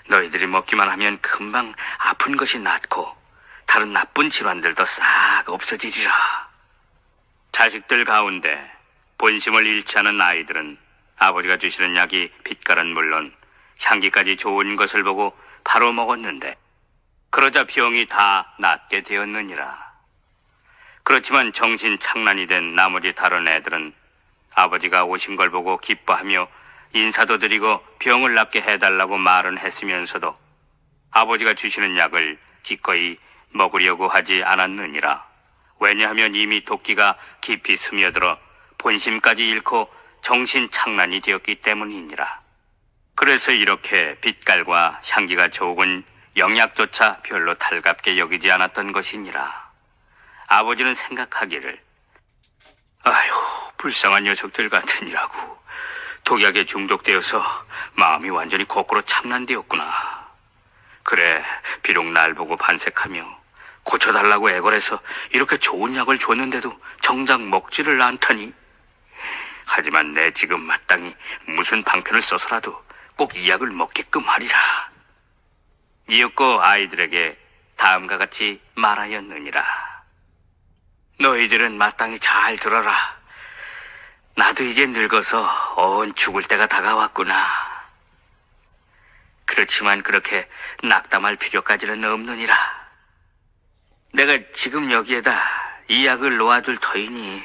너희들이 먹기만 하면 금방 아픈 것이 낫고 다른 나쁜 질환들도 싹 없어지리라. 자식들 가운데 본심을 잃지 않은 아이들은 아버지가 주시는 약이 빛깔은 물론 향기까지 좋은 것을 보고 바로 먹었는데 그러자 병이 다 낫게 되었느니라. 그렇지만 정신 창난이 된 나머지 다른 애들은 아버지가 오신 걸 보고 기뻐하며 인사도 드리고 병을 낫게 해달라고 말은 했으면서도 아버지가 주시는 약을 기꺼이 먹으려고 하지 않았느니라. 왜냐하면 이미 도끼가 깊이 스며들어 본심까지 잃고 정신 창난이 되었기 때문이니라. 그래서 이렇게 빛깔과 향기가 좋은 영약조차 별로 달갑게 여기지 않았던 것이니라. 아버지는 생각하기를 아휴 불쌍한 녀석들 같으니라고 독약에 중독되어서 마음이 완전히 거꾸로 창난되었구나. 그래 비록 날 보고 반색하며 고쳐달라고 애걸해서 이렇게 좋은 약을 줬는데도 정작 먹지를 않다니. 하지만 내 지금 마땅히 무슨 방편을 써서라도 꼭 이 약을 먹게끔 하리라. 이윽고 아이들에게 다음과 같이 말하였느니라. 너희들은 마땅히 잘 들어라. 나도 이제 늙어서 죽을 때가 다가왔구나. 그렇지만 그렇게 낙담할 필요까지는 없느니라. 내가 지금 여기에다 이 약을 놓아둘 터이니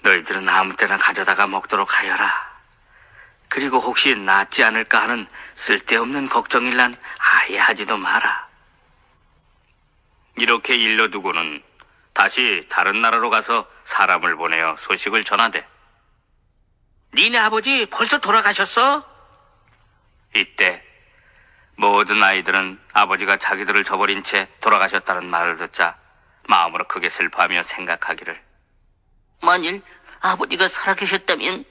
너희들은 아무 때나 가져다가 먹도록 하여라. 그리고 혹시 낫지 않을까 하는 쓸데없는 걱정일란 아예 하지도 마라. 이렇게 일러두고는 다시 다른 나라로 가서 사람을 보내어 소식을 전하되 니네 아버지 벌써 돌아가셨어? 이때 모든 아이들은 아버지가 자기들을 저버린 채 돌아가셨다는 말을 듣자 마음으로 크게 슬퍼하며 생각하기를 만일 아버지가 살아계셨다면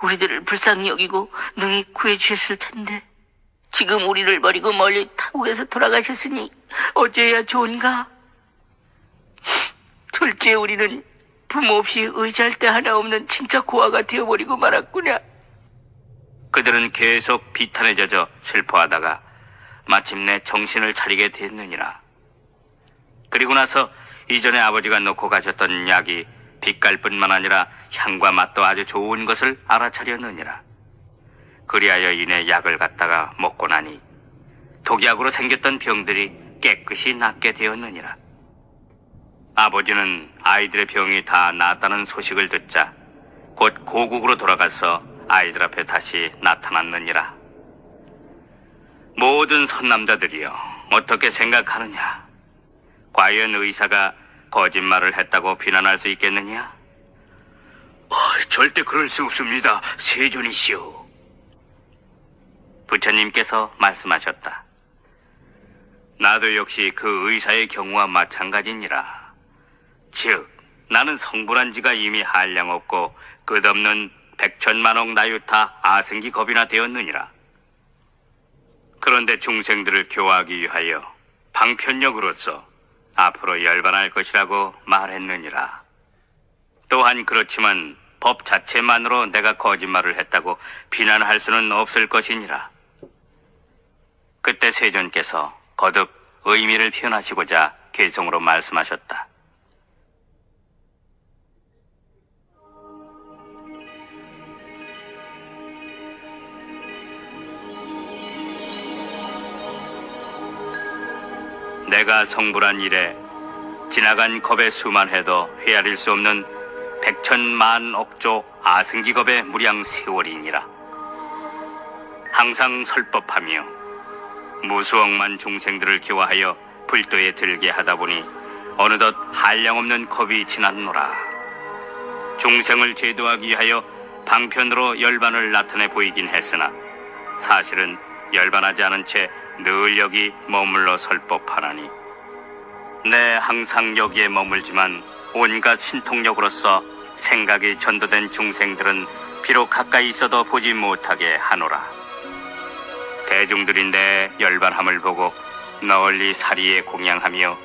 우리들을 불쌍히 여기고 능히 구해주셨을 텐데 지금 우리를 버리고 멀리 타국에서 돌아가셨으니 어찌해야 좋은가? 둘째 우리는 부모 없이 의지할 데 하나 없는 진짜 고아가 되어버리고 말았구나. 그들은 계속 비탄에 젖어 슬퍼하다가 마침내 정신을 차리게 됐느니라. 그리고 나서 이전에 아버지가 놓고 가셨던 약이 빛깔뿐만 아니라 향과 맛도 아주 좋은 것을 알아차렸느니라. 그리하여 이내 약을 갖다가 먹고 나니 독약으로 생겼던 병들이 깨끗이 낫게 되었느니라. 아버지는 아이들의 병이 다 나았다는 소식을 듣자 곧 고국으로 돌아가서 아이들 앞에 다시 나타났느니라. 모든 선남자들이여 어떻게 생각하느냐? 과연 의사가 거짓말을 했다고 비난할 수 있겠느냐? 절대 그럴 수 없습니다. 세존이시오. 부처님께서 말씀하셨다. 나도 역시 그 의사의 경우와 마찬가지니라. 즉 나는 성불한 지가 이미 한량없고 끝없는 백천만억 나유타 아승기 겁이나 되었느니라. 그런데 중생들을 교화하기 위하여 방편력으로서 앞으로 열반할 것이라고 말했느니라. 또한 그렇지만 법 자체만으로 내가 거짓말을 했다고 비난할 수는 없을 것이니라. 그때 세존께서 거듭 의미를 표현하시고자 개성으로 말씀하셨다. 내가 성불한 이래 지나간 겁의 수만 해도 헤아릴 수 없는 백천만 억조 아승기 겁의 무량 세월이니라. 항상 설법하며 무수억만 중생들을 교화하여 불도에 들게 하다 보니 어느덧 한량없는 겁이 지났노라. 중생을 제도하기 위하여 방편으로 열반을 나타내 보이긴 했으나 사실은 열반하지 않은 채 늘 여기 머물러 설법하나니 내 항상 여기에 머물지만 온갖 신통력으로서 생각이 전도된 중생들은 비록 가까이 있어도 보지 못하게 하노라. 대중들이 내 열반함을 보고 널리 사리에 공양하며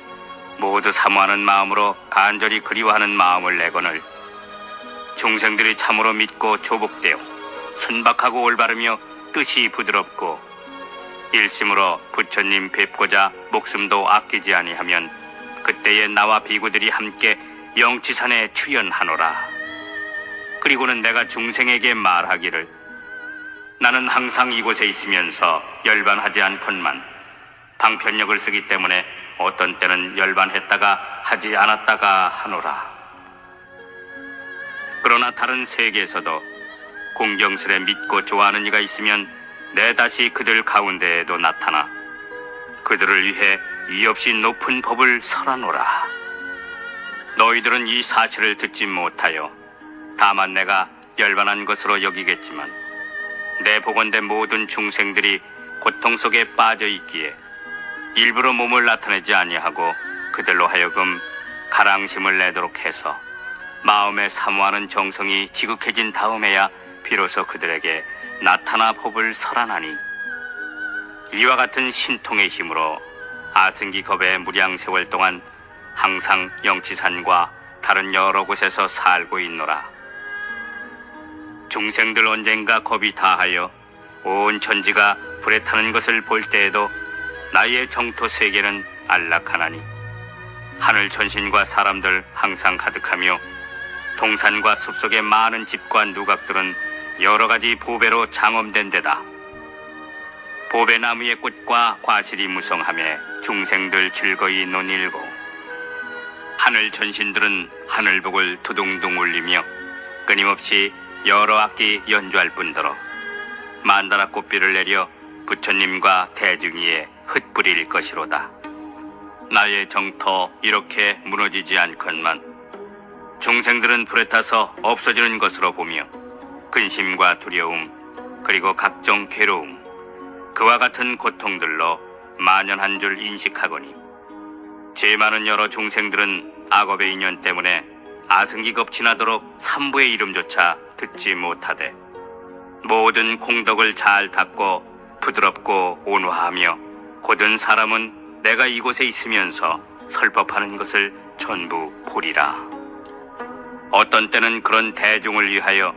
모두 사모하는 마음으로 간절히 그리워하는 마음을 내거늘 중생들이 참으로 믿고 조복되어 순박하고 올바르며 뜻이 부드럽고 일심으로 부처님 뵙고자 목숨도 아끼지 아니하면 그때에 나와 비구들이 함께 영치산에 출연하노라. 그리고는 내가 중생에게 말하기를 나는 항상 이곳에 있으면서 열반하지 않건만 방편력을 쓰기 때문에 어떤 때는 열반했다가 하지 않았다가 하노라. 그러나 다른 세계에서도 공경스레 믿고 좋아하는 이가 있으면 내 다시 그들 가운데에도 나타나 그들을 위해 이 없이 높은 법을 설하노라. 너희들은 이 사실을 듣지 못하여 다만 내가 열반한 것으로 여기겠지만 내 복원된 모든 중생들이 고통 속에 빠져 있기에 일부러 몸을 나타내지 아니하고 그들로 하여금 가랑심을 내도록 해서 마음에 사모하는 정성이 지극해진 다음에야 비로소 그들에게 나타나 법을 설하나니 이와 같은 신통의 힘으로 아승기 겁의 무량 세월 동안 항상 영치산과 다른 여러 곳에서 살고 있노라. 중생들 언젠가 겁이 다하여 온 천지가 불에 타는 것을 볼 때에도 나의 정토 세계는 안락하나니 하늘 천신과 사람들 항상 가득하며 동산과 숲속의 많은 집과 누각들은 여러 가지 보배로 장엄된 데다. 보배나무의 꽃과 과실이 무성하며 중생들 즐거이 논일고 하늘 천신들은 하늘복을 두둥둥 울리며 끊임없이 여러 악기 연주할 뿐더러 만다라 꽃비를 내려 부처님과 대중 위에 흩뿌릴 것이로다. 나의 정터 이렇게 무너지지 않건만 중생들은 불에 타서 없어지는 것으로 보며 근심과 두려움 그리고 각종 괴로움 그와 같은 고통들로 만연한 줄 인식하거니 죄 많은 여러 중생들은 악업의 인연 때문에 아승기겁 지나도록 삼부의 이름조차 듣지 못하되 모든 공덕을 잘 닦고 부드럽고 온화하며 곧은 사람은 내가 이곳에 있으면서 설법하는 것을 전부 보리라. 어떤 때는 그런 대중을 위하여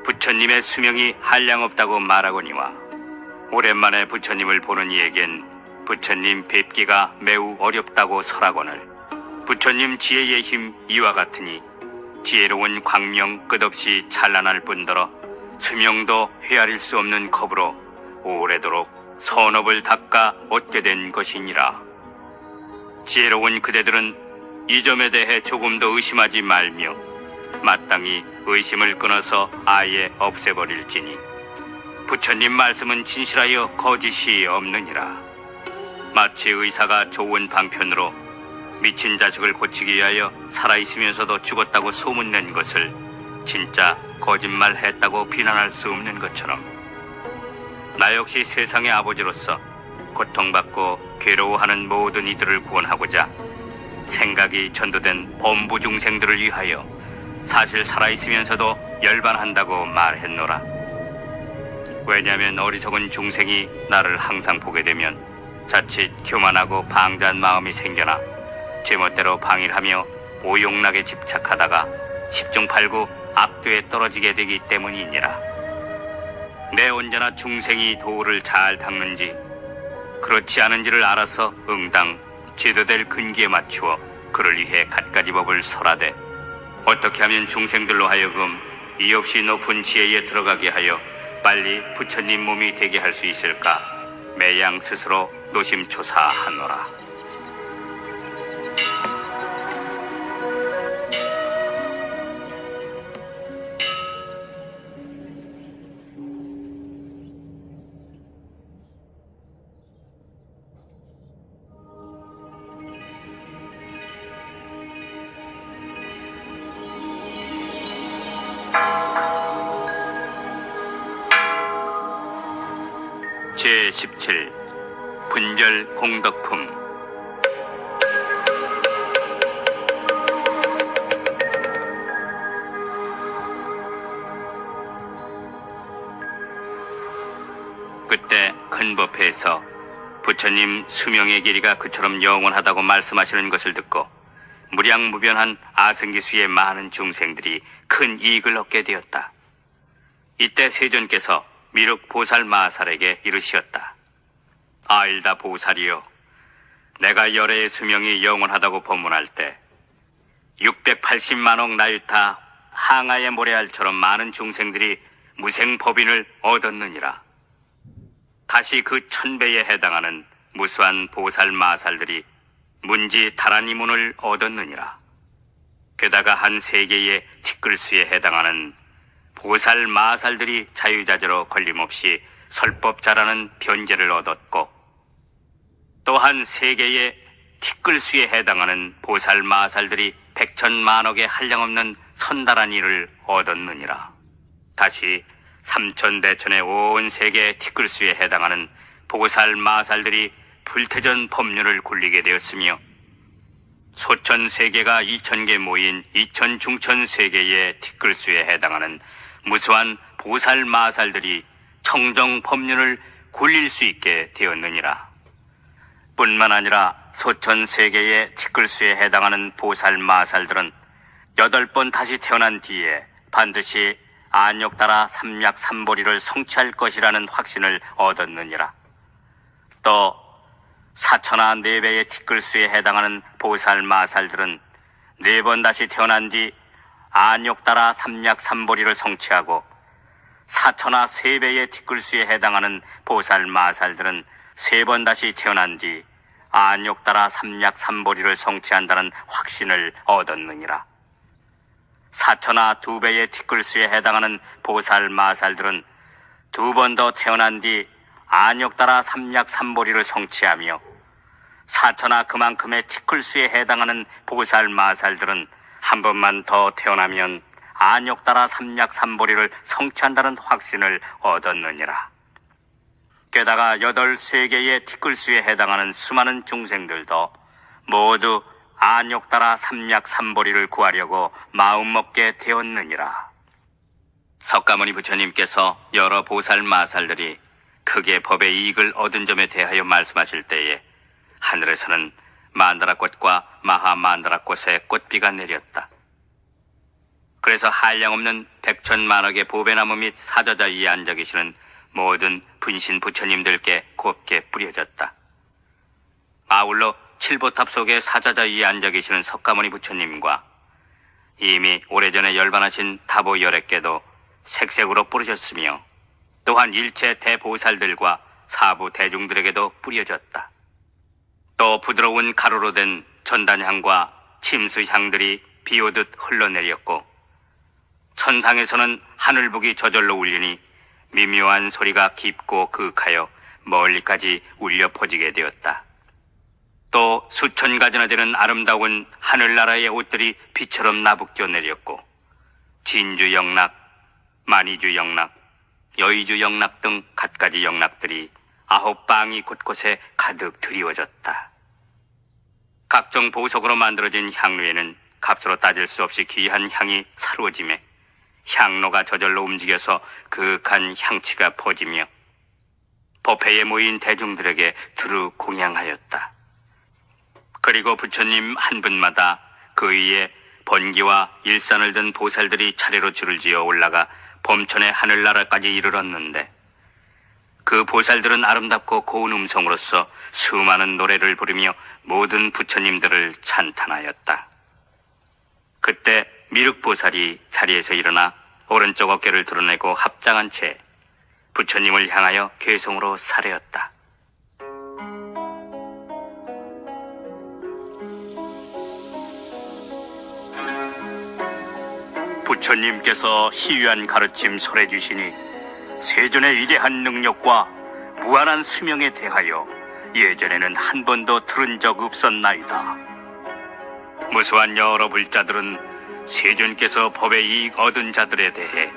부처님의 수명이 한량없다고 말하거니와 오랜만에 부처님을 보는 이에겐 부처님 뵙기가 매우 어렵다고 설하거늘 부처님 지혜의 힘 이와 같으니 지혜로운 광명 끝없이 찬란할 뿐더러 수명도 헤아릴 수 없는 겁으로 오래도록 선업을 닦아 얻게 된 것이니라. 지혜로운 그대들은 이 점에 대해 조금 더 의심하지 말며 마땅히 의심을 끊어서 아예 없애버릴지니 부처님 말씀은 진실하여 거짓이 없느니라. 마치 의사가 좋은 방편으로 미친 자식을 고치기 위하여 살아있으면서도 죽었다고 소문낸 것을 진짜 거짓말했다고 비난할 수 없는 것처럼 나 역시 세상의 아버지로서 고통받고 괴로워하는 모든 이들을 구원하고자 생각이 전도된 범부 중생들을 위하여 사실 살아있으면서도 열반한다고 말했노라. 왜냐하면 어리석은 중생이 나를 항상 보게 되면 자칫 교만하고 방자한 마음이 생겨나 제멋대로 방일하며 오용락에 집착하다가 10중 8구 악도에 떨어지게 되기 때문이니라. 내 언제나 중생이 도를 잘 닦는지 그렇지 않은지를 알아서 응당 제도될 근기에 맞추어 그를 위해 갖가지 법을 설하되 어떻게 하면 중생들로 하여금 이 없이 높은 지혜에 들어가게 하여 빨리 부처님 몸이 되게 할 수 있을까 매양 스스로 노심초사하노라. 제17 분별 공덕품. 그때 큰 법회에서 부처님 수명의 길이가 그처럼 영원하다고 말씀하시는 것을 듣고 무량무변한 아승기수의 많은 중생들이 큰 이익을 얻게 되었다. 이때 세존께서 미륵 보살 마살에게 이르시었다. 아일다 보살이여, 내가 열애의 수명이 영원하다고 법문할 때 680만억 나유타 항아의 모래알처럼 많은 중생들이 무생법인을 얻었느니라. 다시 그 1000배에 해당하는 무수한 보살 마살들이 문지 다라니문을 얻었느니라. 게다가 한 세계의 티끌수에 해당하는 보살 마살들이 자유자재로 걸림없이 설법자라는 변제를 얻었고 또한 세계의 티끌수에 해당하는 보살 마살들이 백천만억의 한량없는 선달한 일을 얻었느니라. 다시 삼천대천의 온 세계의 티끌수에 해당하는 보살 마살들이 불태전 법륜을 굴리게 되었으며 소천세계가 2000개 모인 2000중천세계의 티끌수에 해당하는 무수한 보살 마살들이 청정 법륜을 굴릴 수 있게 되었느니라. 뿐만 아니라 소천세계의 티끌수에 해당하는 보살 마살들은 8번 다시 태어난 뒤에 반드시 안욕따라 삼약삼보리를 성취할 것이라는 확신을 얻었느니라. 또 사천하 4배의 티끌수에 해당하는 보살 마살들은 4번 다시 태어난 뒤 안욕따라 삼략삼보리를 성취하고 사천하 3배의 티끌수에 해당하는 보살 마살들은 3번 다시 태어난 뒤 안욕따라 삼략삼보리를 성취한다는 확신을 얻었느니라. 사천하 2배의 티끌수에 해당하는 보살 마살들은 2번 더 태어난 뒤 안욕따라 삼략삼보리를 성취하며 사천하 그만큼의 티끌수에 해당하는 보살 마살들은 한 번만 더 태어나면 안욕따라 삼략삼보리를 성취한다는 확신을 얻었느니라. 게다가 8세계의 티끌수에 해당하는 수많은 중생들도 모두 안욕따라 삼략삼보리를 구하려고 마음먹게 되었느니라. 석가모니 부처님께서 여러 보살 마살들이 크게 법의 이익을 얻은 점에 대하여 말씀하실 때에 하늘에서는 만다라꽃과 마하만다라꽃에 꽃비가 내렸다. 그래서 한량없는 백천만억의 보배나무 및 사저자 위에 앉아 계시는 모든 분신 부처님들께 곱게 뿌려졌다. 아울러 칠보탑 속의 사자자 위에 앉아 계시는 석가모니 부처님과 이미 오래전에 열반하신 타보 열애께도 색색으로 뿌려졌으며 또한 일체 대보살들과 사부 대중들에게도 뿌려졌다. 또 부드러운 가루로 된 전단향과 침수향들이 비오듯 흘러내렸고 천상에서는 하늘북이 저절로 울리니 미묘한 소리가 깊고 그윽하여 멀리까지 울려 퍼지게 되었다. 또 수천 가지나 되는 아름다운 하늘나라의 옷들이 비처럼 나부껴 내렸고 진주영락, 만이주영락, 여의주영락 등 갖가지 영락들이 9방이 곳곳에 가득 드리워졌다. 각종 보석으로 만들어진 향로에는 값으로 따질 수 없이 귀한 향이 사루어지며 향로가 저절로 움직여서 그윽한 향치가 퍼지며 법회에 모인 대중들에게 두루 공양하였다. 그리고 부처님 한 분마다 그 위에 번기와 일산을 든 보살들이 차례로 줄을 지어 올라가 범천의 하늘나라까지 이르렀는데 그 보살들은 아름답고 고운 음성으로서 수많은 노래를 부르며 모든 부처님들을 찬탄하였다. 그때 미륵보살이 자리에서 일어나 오른쪽 어깨를 드러내고 합장한 채 부처님을 향하여 괴성으로 사례었다. 부처님께서 희유한 가르침 설해 주시니 세존의 위대한 능력과 무한한 수명에 대하여 예전에는 한 번도 들은 적 없었나이다. 무수한 여러 불자들은 세존께서 법의 이익 얻은 자들에 대해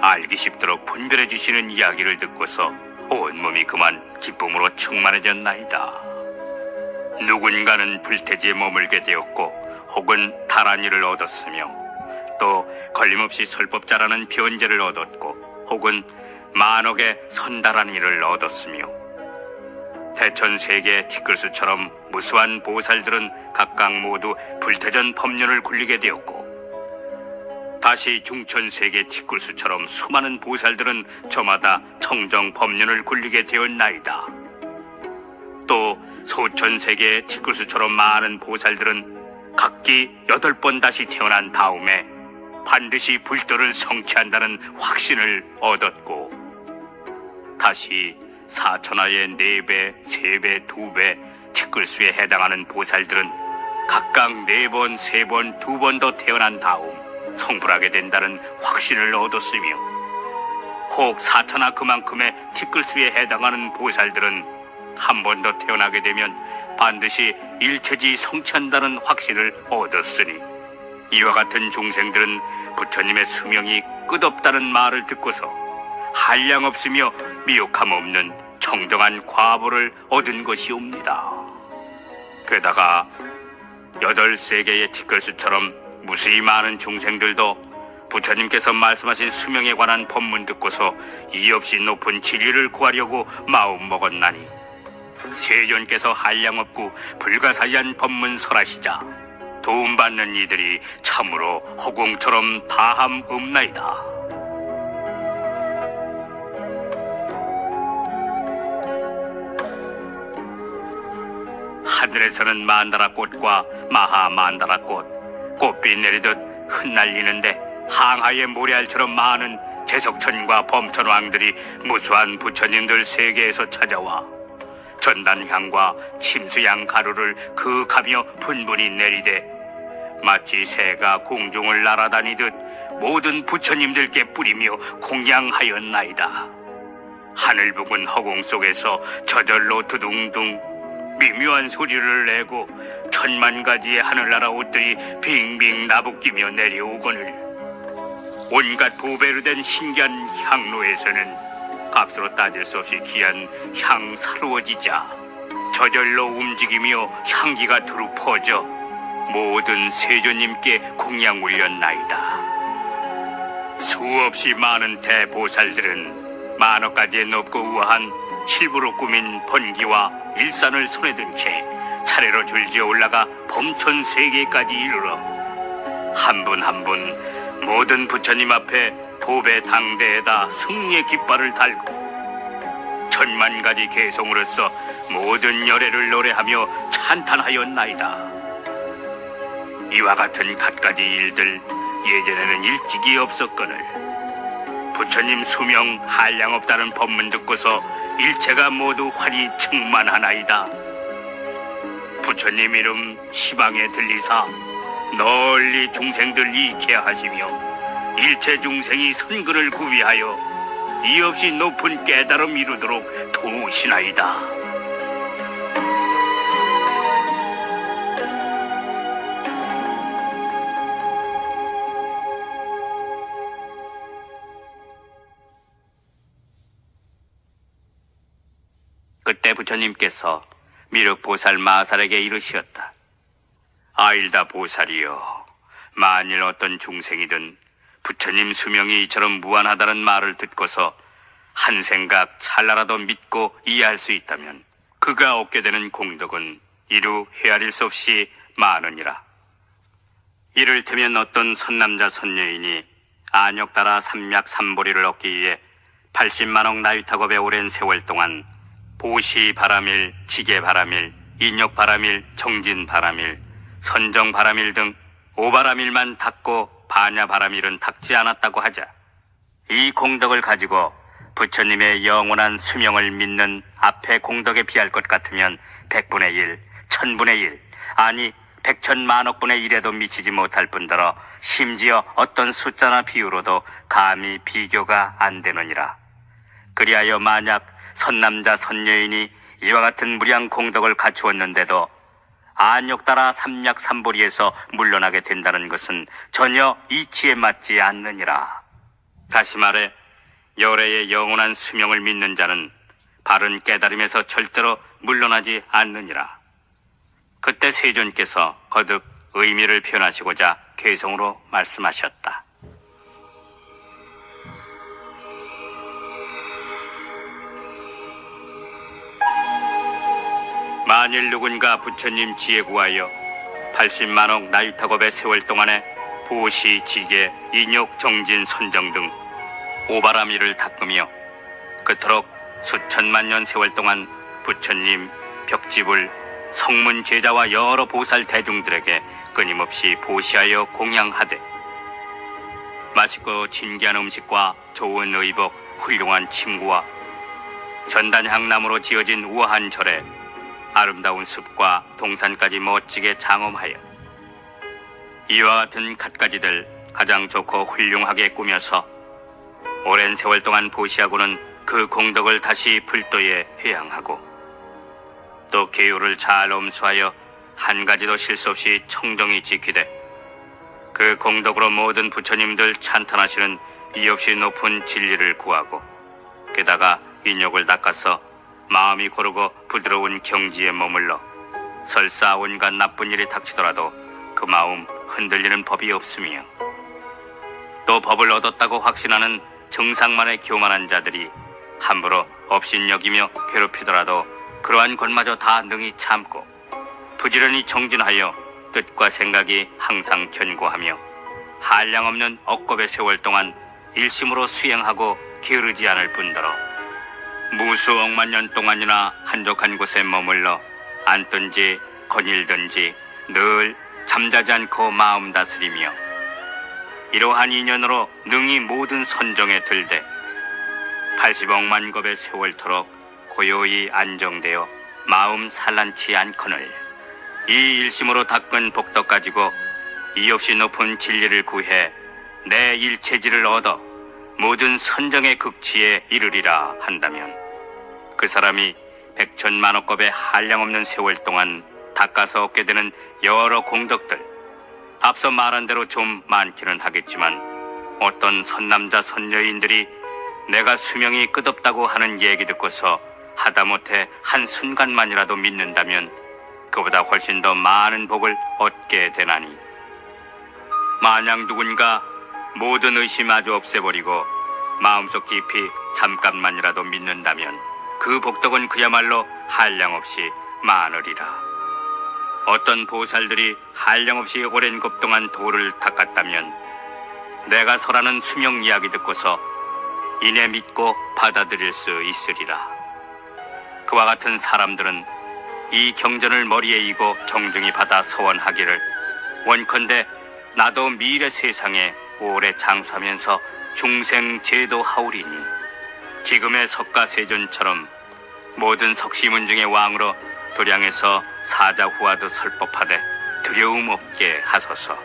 알기 쉽도록 분별해 주시는 이야기를 듣고서 온몸이 그만 기쁨으로 충만해졌나이다. 누군가는 불태지에 머물게 되었고 혹은 다란이를 얻었으며 또 걸림없이 설법자라는 변제를 얻었고 혹은 만억의 선달한 일을 얻었으며 대천세계의 티끌수처럼 무수한 보살들은 각각 모두 불태전 법륜을 굴리게 되었고 다시 중천세계 티끌수처럼 수많은 보살들은 저마다 청정 법륜을 굴리게 되었나이다. 또 소천세계의 티끌수처럼 많은 보살들은 각기 8번 다시 태어난 다음에 반드시 불도를 성취한다는 확신을 얻었고 다시 사천하의 4배, 3배, 2배 티끌수에 해당하는 보살들은 각각 4번, 3번, 2번 더 태어난 다음 성불하게 된다는 확신을 얻었으며 혹 사천하 그만큼의 티끌수에 해당하는 보살들은 한 번 더 태어나게 되면 반드시 일체지 성취한다는 확신을 얻었으니 이와 같은 중생들은 부처님의 수명이 끝없다는 말을 듣고서 한량없으며 미혹함 없는 청정한 과보를 얻은 것이옵니다. 게다가 8세계의 티끌수처럼 무수히 많은 중생들도 부처님께서 말씀하신 수명에 관한 법문 듣고서 이없이 높은 진리를 구하려고 마음먹었나니 세존께서 한량없고 불가사의한 법문 설하시자 도움받는 이들이 참으로 허공처럼 다함 없나이다. 하늘에서는 만다라 꽃과 마하 만다라 꽃비 내리듯 흩날리는데 항하의 모래알처럼 많은 제석천과 범천왕들이 무수한 부처님들 세계에서 찾아와 전단향과 침수향 가루를 그하며 분분히 내리되 마치 새가 공중을 날아다니듯 모든 부처님들께 뿌리며 공양하였나이다. 하늘 부근 허공 속에서 저절로 두둥둥 미묘한 소리를 내고 천만 가지의 하늘나라 옷들이 빙빙 나부끼며 내려오거늘 온갖 보배로 된 신기한 향로에서는 값으로 따질 수 없이 귀한 향사로워지자 저절로 움직이며 향기가 두루 퍼져 모든 세존님께 공양 올렸나이다. 수없이 많은 대보살들은 만억 가지의 높고 우아한 칠부로 꾸민 번기와 일산을 손에 든 채 차례로 줄지어 올라가 범천 세계까지 이르러 한 분 한 분 모든 부처님 앞에 보배 당대에다 승리의 깃발을 달고 천만 가지 개성으로서 모든 열애를 노래하며 찬탄하였나이다. 이와 같은 갖가지 일들 예전에는 일찍이 없었거늘 부처님 수명 한량없다는 법문 듣고서 일체가 모두 활이 충만하나이다. 부처님 이름 시방에 들리사 널리 중생들 이케 하시며 일체 중생이 선근을 구비하여 이없이 높은 깨달음 이루도록 도우시나이다. 그때 부처님께서 미륵보살 마살에게 이르시었다. 아일다 보살이여, 만일 어떤 중생이든 부처님 수명이 이처럼 무한하다는 말을 듣고서 한 생각 찰나라도 믿고 이해할 수 있다면 그가 얻게 되는 공덕은 이루 헤아릴 수 없이 많으니라. 이를테면 어떤 선남자 선여인이 안욕따라 삼맥삼보리를 얻기 위해 80만억 나위탁업의 오랜 세월 동안 보시바라밀, 지게바라밀, 인욕바라밀, 정진바라밀, 선정바라밀 등 5바라밀만 닦고 반야바라밀은 닦지 않았다고 하자 이 공덕을 가지고 부처님의 영원한 수명을 믿는 앞의 공덕에 비할 것 같으면 100분의 1, 1000분의 1, 아니 100천만억분의 1에도 미치지 못할 뿐더러 심지어 어떤 숫자나 비유로도 감히 비교가 안 되느니라. 그리하여 만약 선남자 선여인이 이와 같은 무량 공덕을 갖추었는데도 안욕따라 삼맥삼보리에서 물러나게 된다는 것은 전혀 이치에 맞지 않느니라. 다시 말해 열애의 영원한 수명을 믿는 자는 바른 깨달음에서 절대로 물러나지 않느니라. 그때 세존께서 거듭 의미를 표현하시고자 개성으로 말씀하셨다. 만일 누군가 부처님 지혜 구하여 80만억 나유탁업의 세월 동안에 보시, 지게, 인욕, 정진, 선정 등 오바라밀을 닦으며 그토록 수천만 년 세월 동안 부처님, 벽지불, 성문 제자와 여러 보살 대중들에게 끊임없이 보시하여 공양하되 맛있고 진귀한 음식과 좋은 의복, 훌륭한 침구와 전단향나무로 지어진 우아한 절에 아름다운 숲과 동산까지 멋지게 장엄하여 이와 같은 갖가지들 가장 좋고 훌륭하게 꾸며서 오랜 세월 동안 보시하고는 그 공덕을 다시 불도에 회양하고 또 계율을 잘 엄수하여 한 가지도 실수 없이 청정히 지키되 그 공덕으로 모든 부처님들 찬탄하시는 이없이 높은 진리를 구하고 게다가 인욕을 닦아서 마음이 고르고 부드러운 경지에 머물러 설사 온갖 나쁜 일이 닥치더라도 그 마음 흔들리는 법이 없으며 또 법을 얻었다고 확신하는 정상만의 교만한 자들이 함부로 업신여기며 괴롭히더라도 그러한 것마저 다 능히 참고 부지런히 정진하여 뜻과 생각이 항상 견고하며 한량없는 억겁의 세월 동안 일심으로 수행하고 게으르지 않을 뿐더러 무수 억만 년 동안이나 한적한 곳에 머물러 앉든지 어떡한 일든지 늘 잠자지 않고 마음 다스리며 이러한 인연으로 능히 모든 선정에 들되 80억만 겁의 세월토록 고요히 안정되어 마음 산란치 않거늘 이 일심으로 닦은 복덕 가지고 이없이 높은 진리를 구해 내 일체지를 얻어 모든 선정의 극치에 이르리라 한다면 그 사람이 백천만억 겁의 한량없는 세월 동안 닦아서 얻게 되는 여러 공덕들 앞서 말한 대로 좀 많기는 하겠지만 어떤 선남자 선여인들이 내가 수명이 끝없다고 하는 얘기 듣고서 하다못해 한순간만이라도 믿는다면 그보다 훨씬 더 많은 복을 얻게 되나니 만약 누군가 모든 의심 아주 없애버리고 마음속 깊이 잠깐만이라도 믿는다면 그 복덕은 그야말로 한량없이 많으리라. 어떤 보살들이 한량없이 오랜 급 동안 도를 닦았다면 내가 설하는 수명 이야기 듣고서 이내 믿고 받아들일 수 있으리라. 그와 같은 사람들은 이 경전을 머리에 이고 정중히 받아 서원하기를 원컨대 나도 미래 세상에 오래 장수하면서 중생 제도하오리니 지금의 석가세존처럼 모든 석시문중의 왕으로 도량에서 사자후하듯 설법하되 두려움 없게 하소서.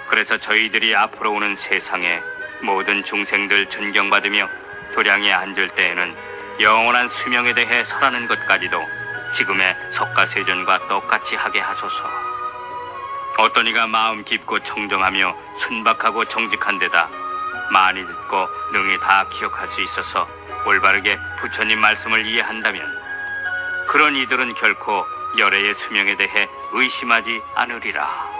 그래서 저희들이 앞으로 오는 세상에 모든 중생들 존경받으며 도량에 앉을 때에는 영원한 수명에 대해 설하는 것까지도 지금의 석가세존과 똑같이 하게 하소서. 어떤 이가 마음 깊고 청정하며 순박하고 정직한 데다 많이 듣고 능히 다 기억할 수 있어서 올바르게 부처님 말씀을 이해한다면 그런 이들은 결코 열애의 수명에 대해 의심하지 않으리라.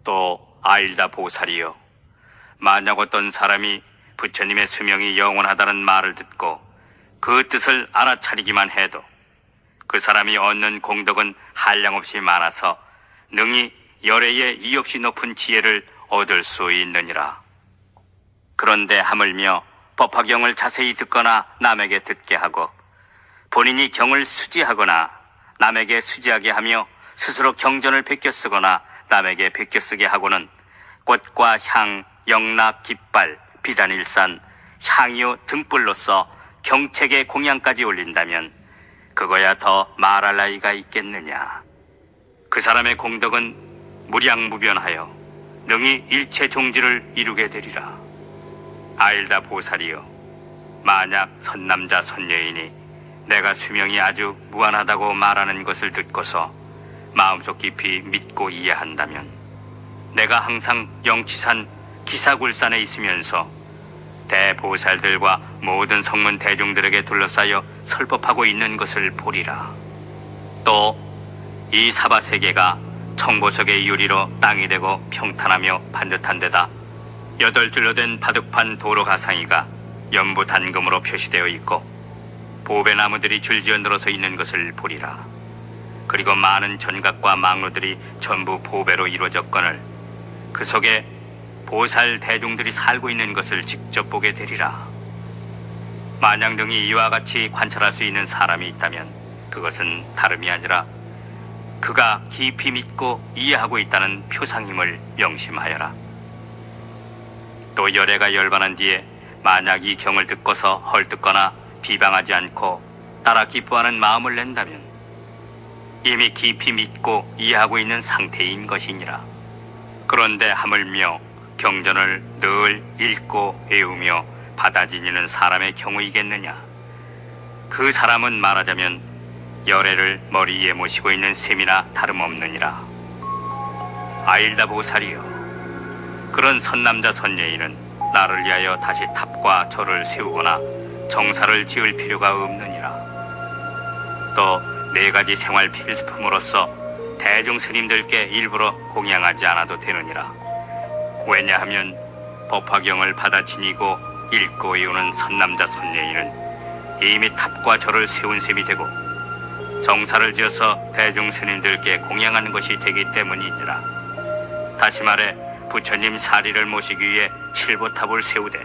또 아일다 보살이여, 만약 어떤 사람이 부처님의 수명이 영원하다는 말을 듣고 그 뜻을 알아차리기만 해도 그 사람이 얻는 공덕은 한량없이 많아서 능히 열애의 이없이 높은 지혜를 얻을 수 있느니라. 그런데 하물며 법화경을 자세히 듣거나 남에게 듣게 하고 본인이 경을 수지하거나 남에게 수지하게 하며 스스로 경전을 베껴 쓰거나 남에게 베껴 쓰게 하고는 꽃과 향, 영락, 깃발, 비단일산, 향유 등불로써 경책의 공양까지 올린다면 그거야 더 말할 나이가 있겠느냐. 그 사람의 공덕은 무량무변하여 능히 일체 종지를 이루게 되리라. 아일다 보살이여, 만약 선남자 선여인이 내가 수명이 아주 무한하다고 말하는 것을 듣고서 마음속 깊이 믿고 이해한다면 내가 항상 영치산 기사굴산에 있으면서 대보살들과 모든 성문 대중들에게 둘러싸여 설법하고 있는 것을 보리라. 또 이 사바세계가 청보석의 유리로 땅이 되고 평탄하며 반듯한 데다 8줄로 된 바둑판 도로 가상이가 연부 단금으로 표시되어 있고 보배나무들이 줄지어 늘어서 있는 것을 보리라. 그리고 많은 전각과 망루들이 전부 보배로 이루어졌거늘 그 속에 보살 대중들이 살고 있는 것을 직접 보게 되리라. 만약 등이 이와 같이 관찰할 수 있는 사람이 있다면 그것은 다름이 아니라 그가 깊이 믿고 이해하고 있다는 표상임을 명심하여라. 또 열애가 열반한 뒤에 만약 이 경을 듣고서 헐뜯거나 비방하지 않고 따라 기뻐하는 마음을 낸다면 이미 깊이 믿고 이해하고 있는 상태인 것이니라. 그런데 하물며 경전을 늘 읽고 외우며 받아 지니는 사람의 경우이겠느냐. 그 사람은 말하자면 열애를 머리 위에 모시고 있는 셈이나 다름없느니라. 아일다 보살이여, 그런 선남자 선여인은 나를 위하여 다시 탑과 절을 세우거나 정사를 지을 필요가 없느니라. 또 4가지 생활 필수품으로서 대중 스님들께 일부러 공양하지 않아도 되느니라. 왜냐하면 법화경을 받아 지니고 읽고 외우는 선남자 선여인은 이미 탑과 절을 세운 셈이 되고 정사를 지어서 대중 스님들께 공양하는 것이 되기 때문이니라. 다시 말해 부처님 사리를 모시기 위해 칠보탑을 세우되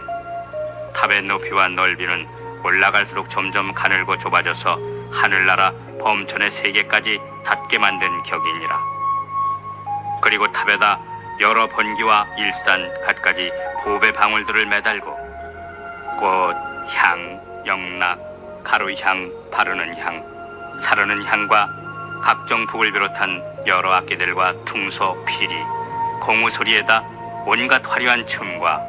탑의 높이와 넓이는 올라갈수록 점점 가늘고 좁아져서 하늘나라 범천의 세계까지 닿게 만든 격이니라. 그리고 탑에다 여러 번기와 일산, 갖가지 보배 방울들을 매달고 꽃, 향, 영락, 가루향, 바르는 향, 사르는 향과 각종 북을 비롯한 여러 악기들과 퉁소, 피리, 공우 소리에다 온갖 화려한 춤과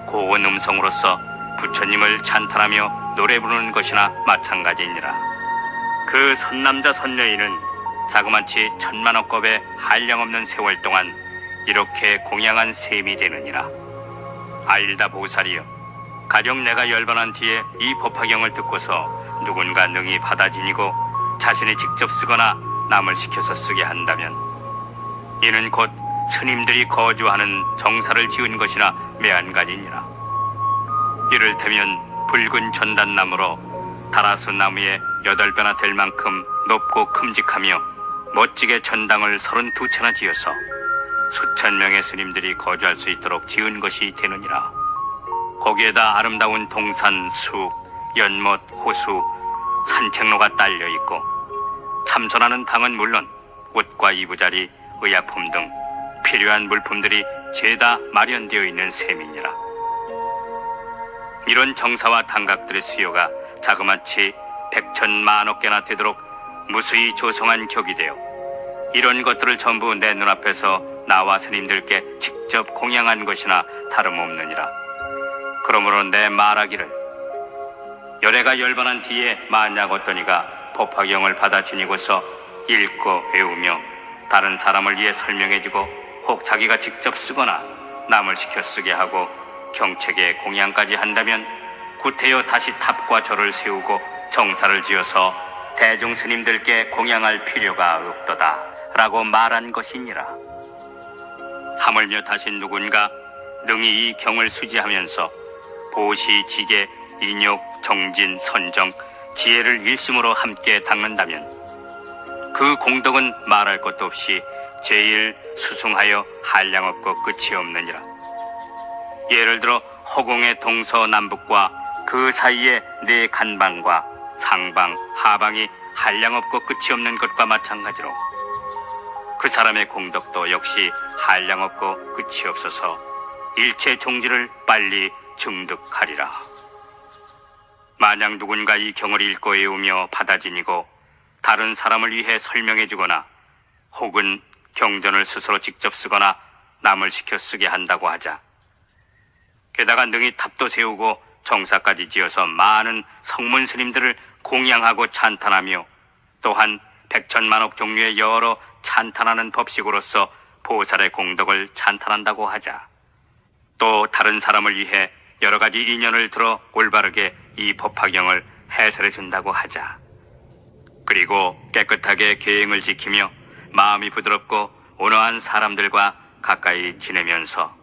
고운 음성으로서 부처님을 찬탄하며 노래 부르는 것이나 마찬가지니라. 그 선남자 선녀인은 자그마치 천만억 겁의 한량없는 세월 동안 이렇게 공양한 셈이 되느니라. 아일다 보살이여, 가령 내가 열반한 뒤에 이 법화경을 듣고서 누군가 능히 받아 지니고 자신이 직접 쓰거나 남을 시켜서 쓰게 한다면 이는 곧 스님들이 거주하는 정사를 지은 것이나 매한가지니라. 이를테면 붉은 전단나무로 다라수 나무에 8배나 될 만큼 높고 큼직하며 멋지게 전당을 32채나 지어서 수천 명의 스님들이 거주할 수 있도록 지은 것이 되느니라. 거기에다 아름다운 동산, 숲, 연못, 호수, 산책로가 딸려 있고 참선하는 방은 물론 옷과 이부자리, 의약품 등 필요한 물품들이 죄다 마련되어 있는 셈이니라. 이런 정사와 당각들의 수요가 자그마치 100천만억 개나 되도록 무수히 조성한 격이 되어 이런 것들을 전부 내 눈앞에서 나와 스님들께 직접 공양한 것이나 다름없느니라. 그러므로 내 말하기를 열애가 열반한 뒤에 만약 어떠니가 법화경을 받아 지니고서 읽고 외우며 다른 사람을 위해 설명해주고 혹 자기가 직접 쓰거나 남을 시켜 쓰게 하고 경책에 공양까지 한다면 구태여 다시 탑과 절을 세우고 정사를 지어서 대중 스님들께 공양할 필요가 없도다 라고 말한 것이니라. 하물며 다시 누군가 능히 이 경을 수지하면서 보시, 지계, 인욕, 정진, 선정, 지혜를 일심으로 함께 닦는다면 그 공덕은 말할 것도 없이 제일 수승하여 한량없고 끝이 없느니라. 예를 들어 허공의 동서남북과 그 사이에 네 간방과 상방, 하방이 한량없고 끝이 없는 것과 마찬가지로 그 사람의 공덕도 역시 한량없고 끝이 없어서 일체 종지를 빨리 증득하리라. 만약 누군가 이 경을 읽고 외우며 받아 지니고 다른 사람을 위해 설명해 주거나 혹은 경전을 스스로 직접 쓰거나 남을 시켜 쓰게 한다고 하자. 게다가 능히 탑도 세우고 정사까지 지어서 많은 성문 스님들을 공양하고 찬탄하며 또한 100천만억 종류의 여러 찬탄하는 법식으로서 보살의 공덕을 찬탄한다고 하자. 또 다른 사람을 위해 여러 가지 인연을 들어 올바르게 이 법화경을 해설해 준다고 하자. 그리고 깨끗하게 계행을 지키며 마음이 부드럽고 온화한 사람들과 가까이 지내면서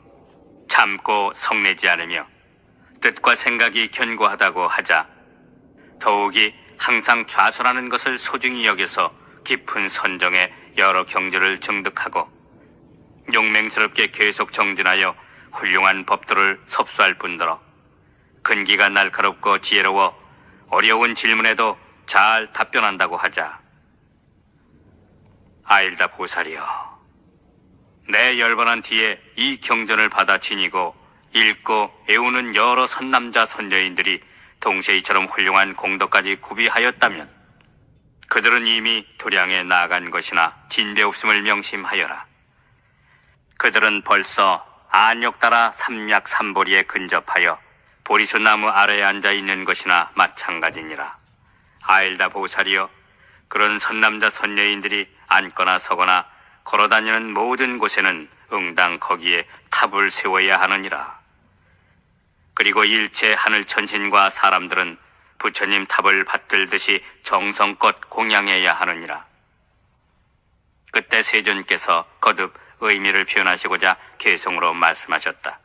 참고 성내지 않으며 뜻과 생각이 견고하다고 하자. 더욱이 항상 좌선하는 것을 소중히 여겨서 깊은 선정에 여러 경지를 증득하고 용맹스럽게 계속 정진하여 훌륭한 법도를 섭수할 뿐더러 근기가 날카롭고 지혜로워 어려운 질문에도 잘 답변한다고 하자. 아일다 보살이여, 내 열반한 뒤에 이 경전을 받아 지니고 읽고 외우는 여러 선남자 선녀인들이 동시에 이처럼 훌륭한 공덕까지 구비하였다면 그들은 이미 도량에 나아간 것이나 진배 없음을 명심하여라. 그들은 벌써 안욕 따라 삼약 삼보리에 근접하여 보리수 나무 아래에 앉아 있는 것이나 마찬가지니라. 아일다 보살이여, 그런 선남자 선녀인들이 앉거나 서거나 걸어다니는 모든 곳에는 응당 거기에 탑을 세워야 하느니라. 그리고 일체 하늘 천신과 사람들은 부처님 탑을 받들듯이 정성껏 공양해야 하느니라. 그때 세존께서 거듭 의미를 표현하시고자 개성으로 말씀하셨다.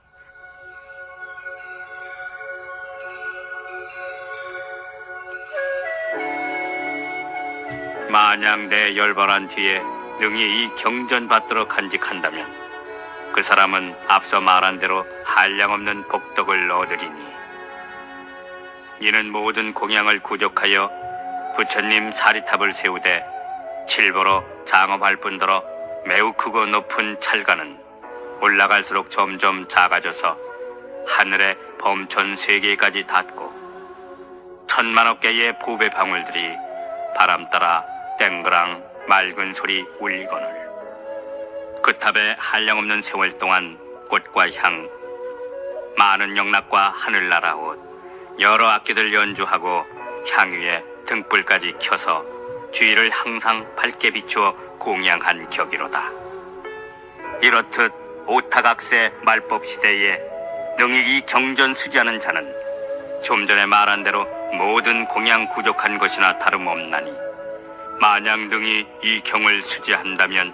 만약 내 열반한 뒤에 능히 이 경전 받들어 간직한다면 그 사람은 앞서 말한 대로 한량없는 복덕을 얻으리니 이는 모든 공양을 구족하여 부처님 사리탑을 세우되 칠보로 장엄할 뿐더러 매우 크고 높은 찰가는 올라갈수록 점점 작아져서 하늘의 범천 세계까지 닿고 천만억 개의 보배 방울들이 바람 따라 땡그랑 맑은 소리 울리거늘 그 탑에 한량없는 세월 동안 꽃과 향, 많은 영락과 하늘나라 옷, 여러 악기들 연주하고 향유에 등불까지 켜서 주위를 항상 밝게 비추어 공양한 격이로다. 이렇듯 오타각세 말법 시대에 능히 이 경전 수지하는 자는 좀 전에 말한 대로 모든 공양 구족한 것이나 다름없나니 만약 능히 이 경을 수지한다면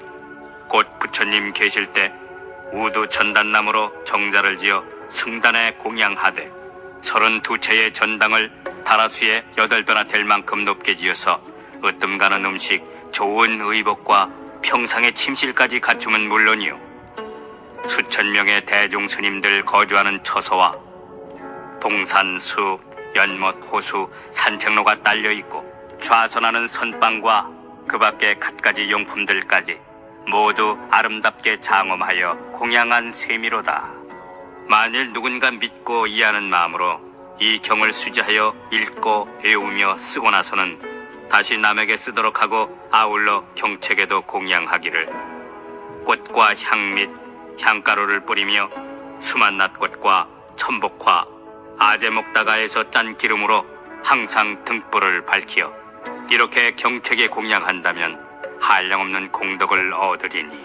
곧 부처님 계실 때 우두 전단나무로 정자를 지어 승단에 공양하되 32채의 전당을 다라수에 8배나 될 만큼 높게 지어서 으뜸 가는 음식, 좋은 의복과 평상의 침실까지 갖추면 물론이요 수천 명의 대중 스님들 거주하는 처소와 동산, 숲, 연못, 호수, 산책로가 딸려 있고 좌선하는 선방과 그 밖의 갖가지 용품들까지 모두 아름답게 장엄하여 공양한 셈이로다. 만일 누군가 믿고 이해하는 마음으로 이 경을 수지하여 읽고 배우며 쓰고 나서는 다시 남에게 쓰도록 하고 아울러 경책에도 공양하기를 꽃과 향 및 향가루를 뿌리며 수만낫꽃과 천복화, 아제목다가에서 짠 기름으로 항상 등불을 밝히어 이렇게 경책에 공양한다면 한량없는 공덕을 얻으리니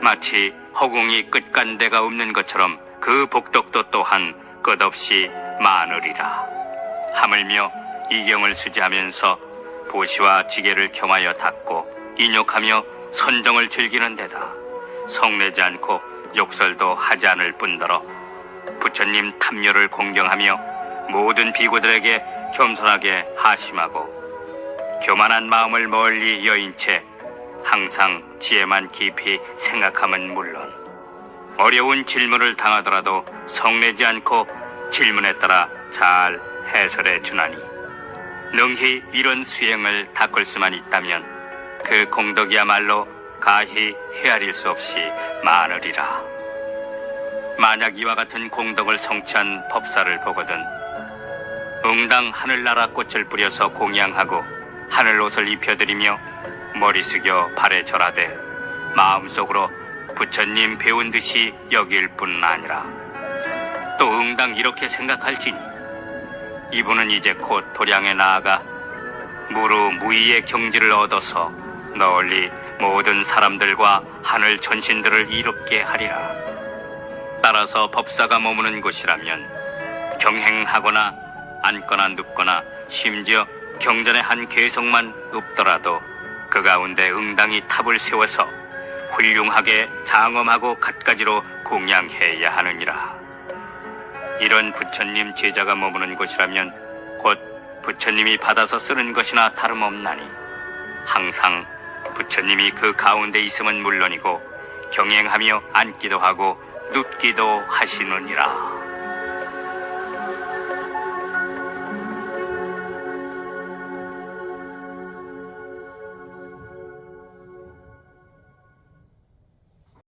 마치 허공이 끝간데가 없는 것처럼 그 복덕도 또한 끝없이 많으리라. 하물며 이 경을 수지하면서 보시와 지게를 겸하여 닦고 인욕하며 선정을 즐기는 데다 성내지 않고 욕설도 하지 않을 뿐더러 부처님 탐료를 공경하며 모든 비구들에게 겸손하게 하심하고 교만한 마음을 멀리 여인 채 항상 지혜만 깊이 생각함은 물론 어려운 질문을 당하더라도 성내지 않고 질문에 따라 잘 해설해 주나니 능히 이런 수행을 닦을 수만 있다면 그 공덕이야말로 가히 헤아릴 수 없이 많으리라. 만약 이와 같은 공덕을 성취한 법사를 보거든 응당 하늘나라 꽃을 뿌려서 공양하고 하늘옷을 입혀드리며 머리 숙여 발에 절하되 마음속으로 부처님 배운 듯이 여길 뿐 아니라 또 응당 이렇게 생각할지니 이분은 이제 곧 도량에 나아가 무루무이의 경지를 얻어서 널리 모든 사람들과 하늘 천신들을 이롭게 하리라. 따라서 법사가 머무는 곳이라면 경행하거나 앉거나 눕거나 심지어 경전의 한 괴석만 없더라도 그 가운데 응당이 탑을 세워서 훌륭하게 장엄하고 갖가지로 공양해야 하느니라. 이런 부처님 제자가 머무는 곳이라면 곧 부처님이 받아서 쓰는 것이나 다름없나니 항상 부처님이 그 가운데 있음은 물론이고 경행하며 앉기도 하고 눕기도 하시느니라.